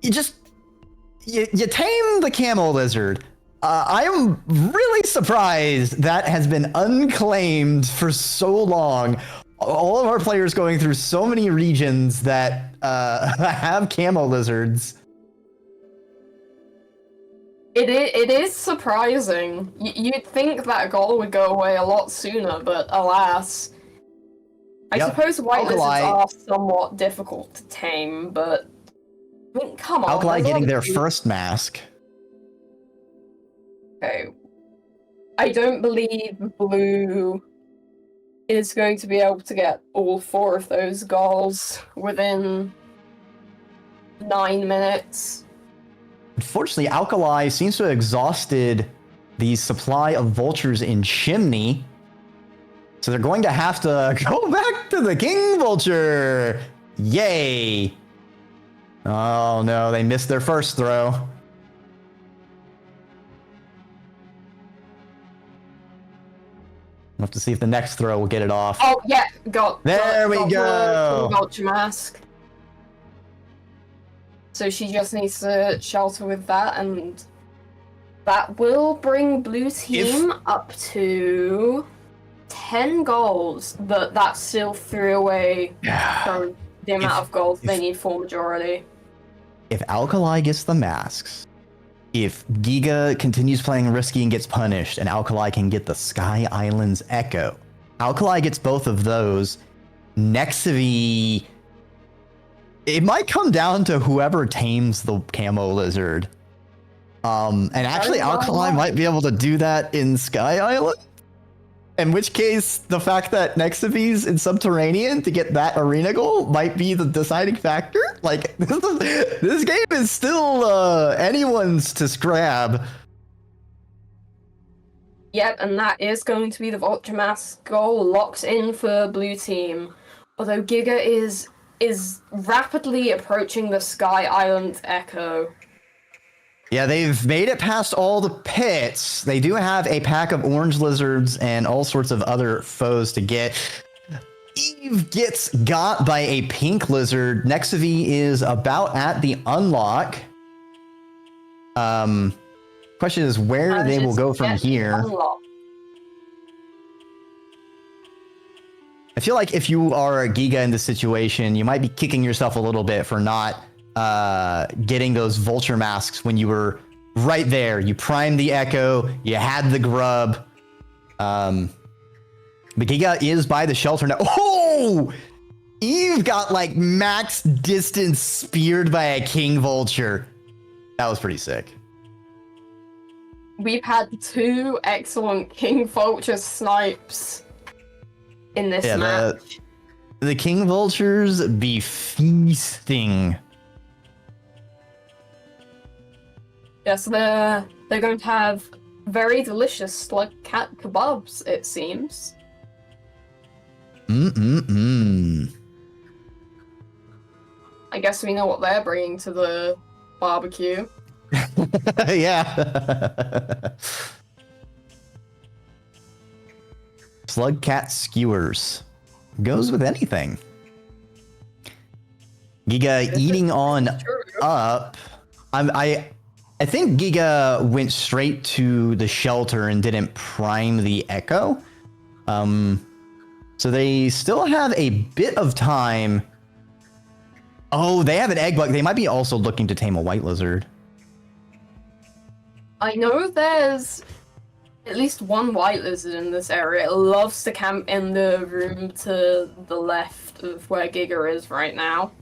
you tame the camel lizard. I am really surprised that has been unclaimed for so long. All of our players going through so many regions that have camel lizards. It is surprising. You'd think that goal would go away a lot sooner, but alas. I suppose white lizards are somewhat difficult to tame, but I mean, come on. Alkali getting their first mask. Okay. I don't believe blue is going to be able to get all 4 of those goals within 9 minutes. Unfortunately, Alkali seems to have exhausted the supply of vultures in Chimney. So they're going to have to go back to the King Vulture. Yay. Oh no, they missed their first throw. We'll have to see if the next throw will get it off. Oh, yeah, got we go. The vulture mask. So she just needs to shelter with that, and that will bring blue team up to 10 goals, but that still threw away from the amount of goals they need for majority. If Alkali gets the masks, if Giga continues playing risky and gets punished, and Alkali can get the Sky Islands Echo, Alkali gets both of those. Nexivy, it might come down to whoever tames the camo lizard. And actually Alkali might be able to do that in Sky Island. In which case, the fact that Nexivy's in Subterranean to get that arena goal might be the deciding factor. Like, this game is still anyone's to grab. Yep, and that is going to be the Vulture Mask goal locked in for blue team. Although Giga is rapidly approaching the Sky Island Echo. Yeah, they've made it past all the pits. They do have a pack of orange lizards and all sorts of other foes to get. Eve gets got by a pink lizard. Nexivy is about at the unlock. Question is where they will go from here. I feel like if you are a Giga in this situation, you might be kicking yourself a little bit for not getting those vulture masks when you were right there. You primed the Echo, you had the grub. But Giga is by the shelter now. Oh! Eve got like max distance speared by a king vulture. That was pretty sick. We've had 2 excellent king vulture snipes in this match. The king vultures be feasting. Yes, they're going to have very delicious Slugcat kebabs, it seems. I guess we know what they're bringing to the barbecue. Yeah. Slugcat skewers. Goes with anything. Giga eating on up. I think Giga went straight to the shelter and didn't prime the echo. So they still have a bit of time. Oh, they have an egg bug. They might be also looking to tame a white lizard. I know there's at least one white lizard in this area. It loves to camp in the room to the left of where Giga is right now.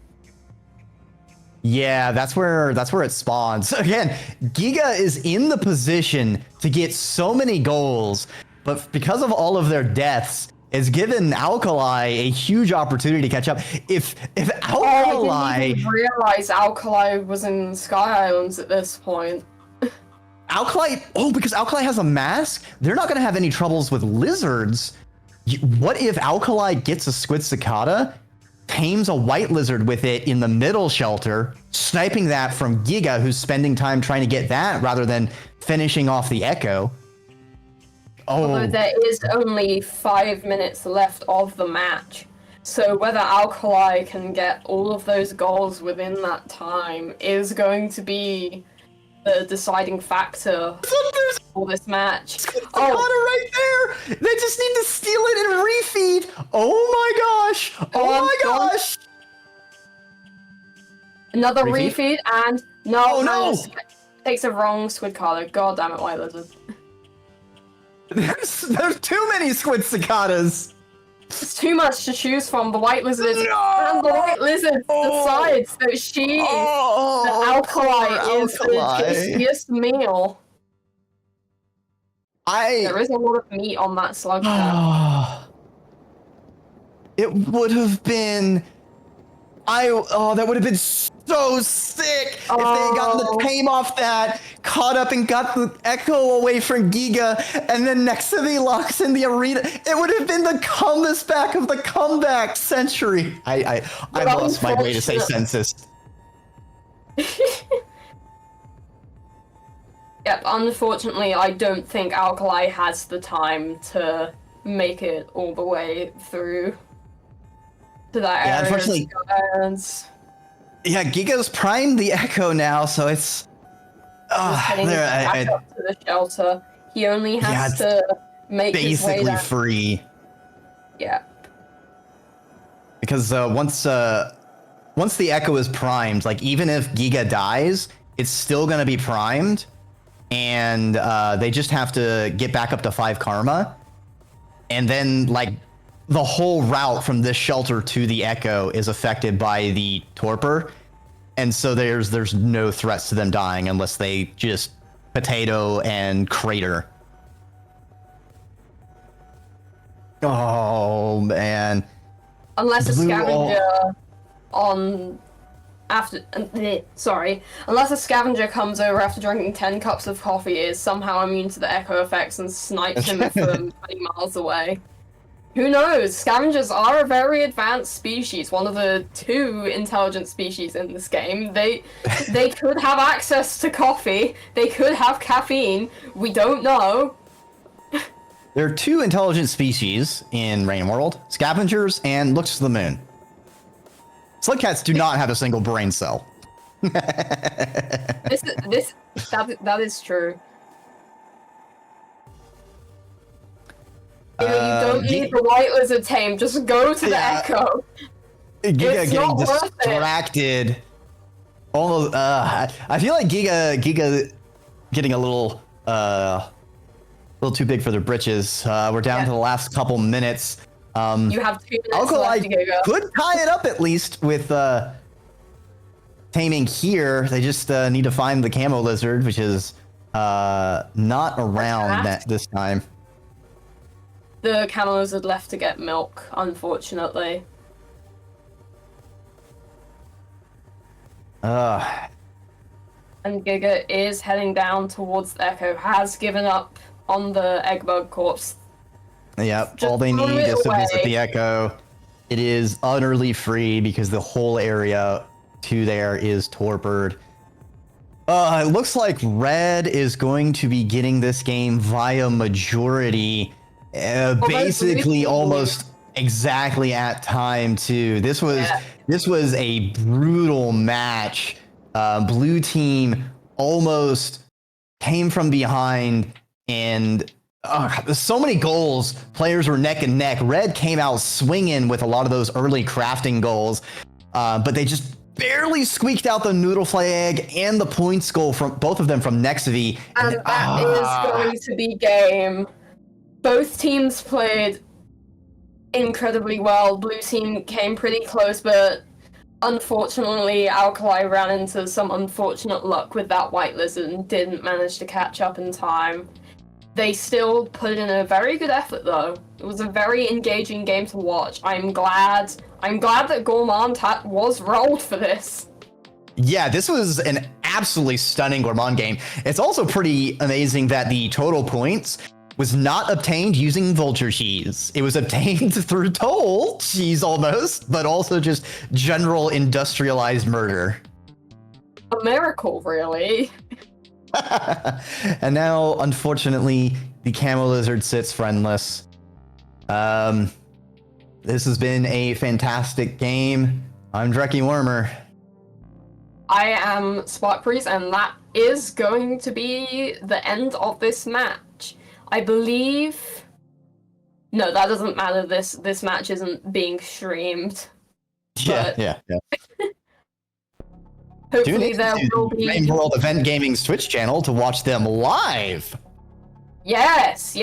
Yeah, that's where it spawns. Again, Giga is in the position to get so many goals, but because of all of their deaths, it's given Alkali a huge opportunity to catch up. If Alkali, I didn't even realize Alkali was in Sky Islands at this point. because Alkali has a mask, they're not going to have any troubles with lizards. What if Alkali gets a squid cicada, tames a white lizard with it in the middle shelter, sniping that from Giga, who's spending time trying to get that rather than finishing off the echo? Although there is only 5 minutes left of the match. So whether Alkali can get all of those goals within that time is going to be the deciding factor for this match. Right there! They just need to steal it and refeed! Oh my gosh! Oh my gosh! Another refeed and no, no! Takes a wrong squid collar. God damn it, white lizard. There's too many squid cicadas! It's too much to choose from. The white lizard and the white lizard decides that the Alkali is the tastiest meal. There is a lot of meat on that slug. It would have been... that would have been so sick if they had gotten the tame off that, caught up and got the echo away from Giga, and then next to the locks in the arena. It would have been the comeback of the comeback century. I lost my way to say census. Yep, unfortunately, I don't think Alkali has the time to make it all the way through to that area. Unfortunately, Giga's primed the echo now, so it's back up to the shelter. He only has to make his way basically free. Yeah. Because once the echo is primed, like even if Giga dies, it's still gonna be primed, and they just have to get back up to 5 karma, and then like the whole route from this shelter to the echo is affected by the torpor, and so there's no threats to them dying unless they just potato and crater. Oh man. Unless a scavenger unless a scavenger comes over after drinking 10 cups of coffee, is somehow immune to the echo effects and snipes him from 20 miles away. Who knows? Scavengers are a very advanced species, one of the 2 intelligent species in this game. They could have access to coffee, they could have caffeine, we don't know. There are 2 intelligent species in Rain World: scavengers and looks to the moon. Slugcats do not have a single brain cell. That is true. You don't need the white lizard tame, just go to the echo. Giga getting distracted. Almost, I feel like Giga getting a little too big for their britches. We're down to the last couple minutes. You have 2 minutes Alkali left to go. could tie it up at least with taming here. They just need to find the camo lizard, which is not around this time. The camo lizard left to get milk, unfortunately. And Giga is heading down towards the echo, has given up on the egg bug corpse. Yep, all they need is to visit the echo. It is utterly free because the whole area to there is torpored. It looks like Red is going to be getting this game via majority, basically blue. almost exactly at time too. This was Yeah. this was a brutal match. Blue team almost came from behind, and there's so many goals. Players were neck and neck. Red came out swinging with a lot of those early crafting goals, but they just barely squeaked out the noodle flag and the points goal from both of them from Nexvi. And that is going to be game. Both teams played incredibly well. Blue team came pretty close, but unfortunately, Alkali ran into some unfortunate luck with that white lizard and didn't manage to catch up in time. They still put in a very good effort, though. It was a very engaging game to watch. I'm glad that Gourmand was rolled for this. Yeah, this was an absolutely stunning Gourmand game. It's also pretty amazing that the total points was not obtained using vulture cheese. It was obtained through toll cheese almost, but also just general industrialized murder. A miracle, really. And now, unfortunately, the Camo Lizard sits friendless. This has been a fantastic game. I'm Drecky Wormer. I am Sparkbreeze, and that is going to be the end of this match. I believe... No, that doesn't matter. This match isn't being streamed. Yeah. Hopefully there will be... Rain World Event Gaming's Twitch channel to watch them live. Yes.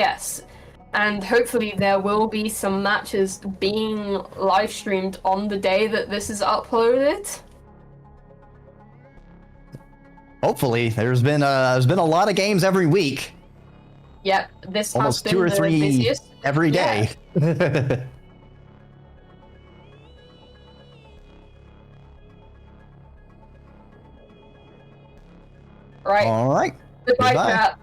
And hopefully there will be some matches being live streamed on the day that this is uploaded. Hopefully, there's been a lot of games every week. Yep, this Almost has been 2 or the 3 busiest. every day. Yeah. Right. All right. Goodbye, Goodbye. chat.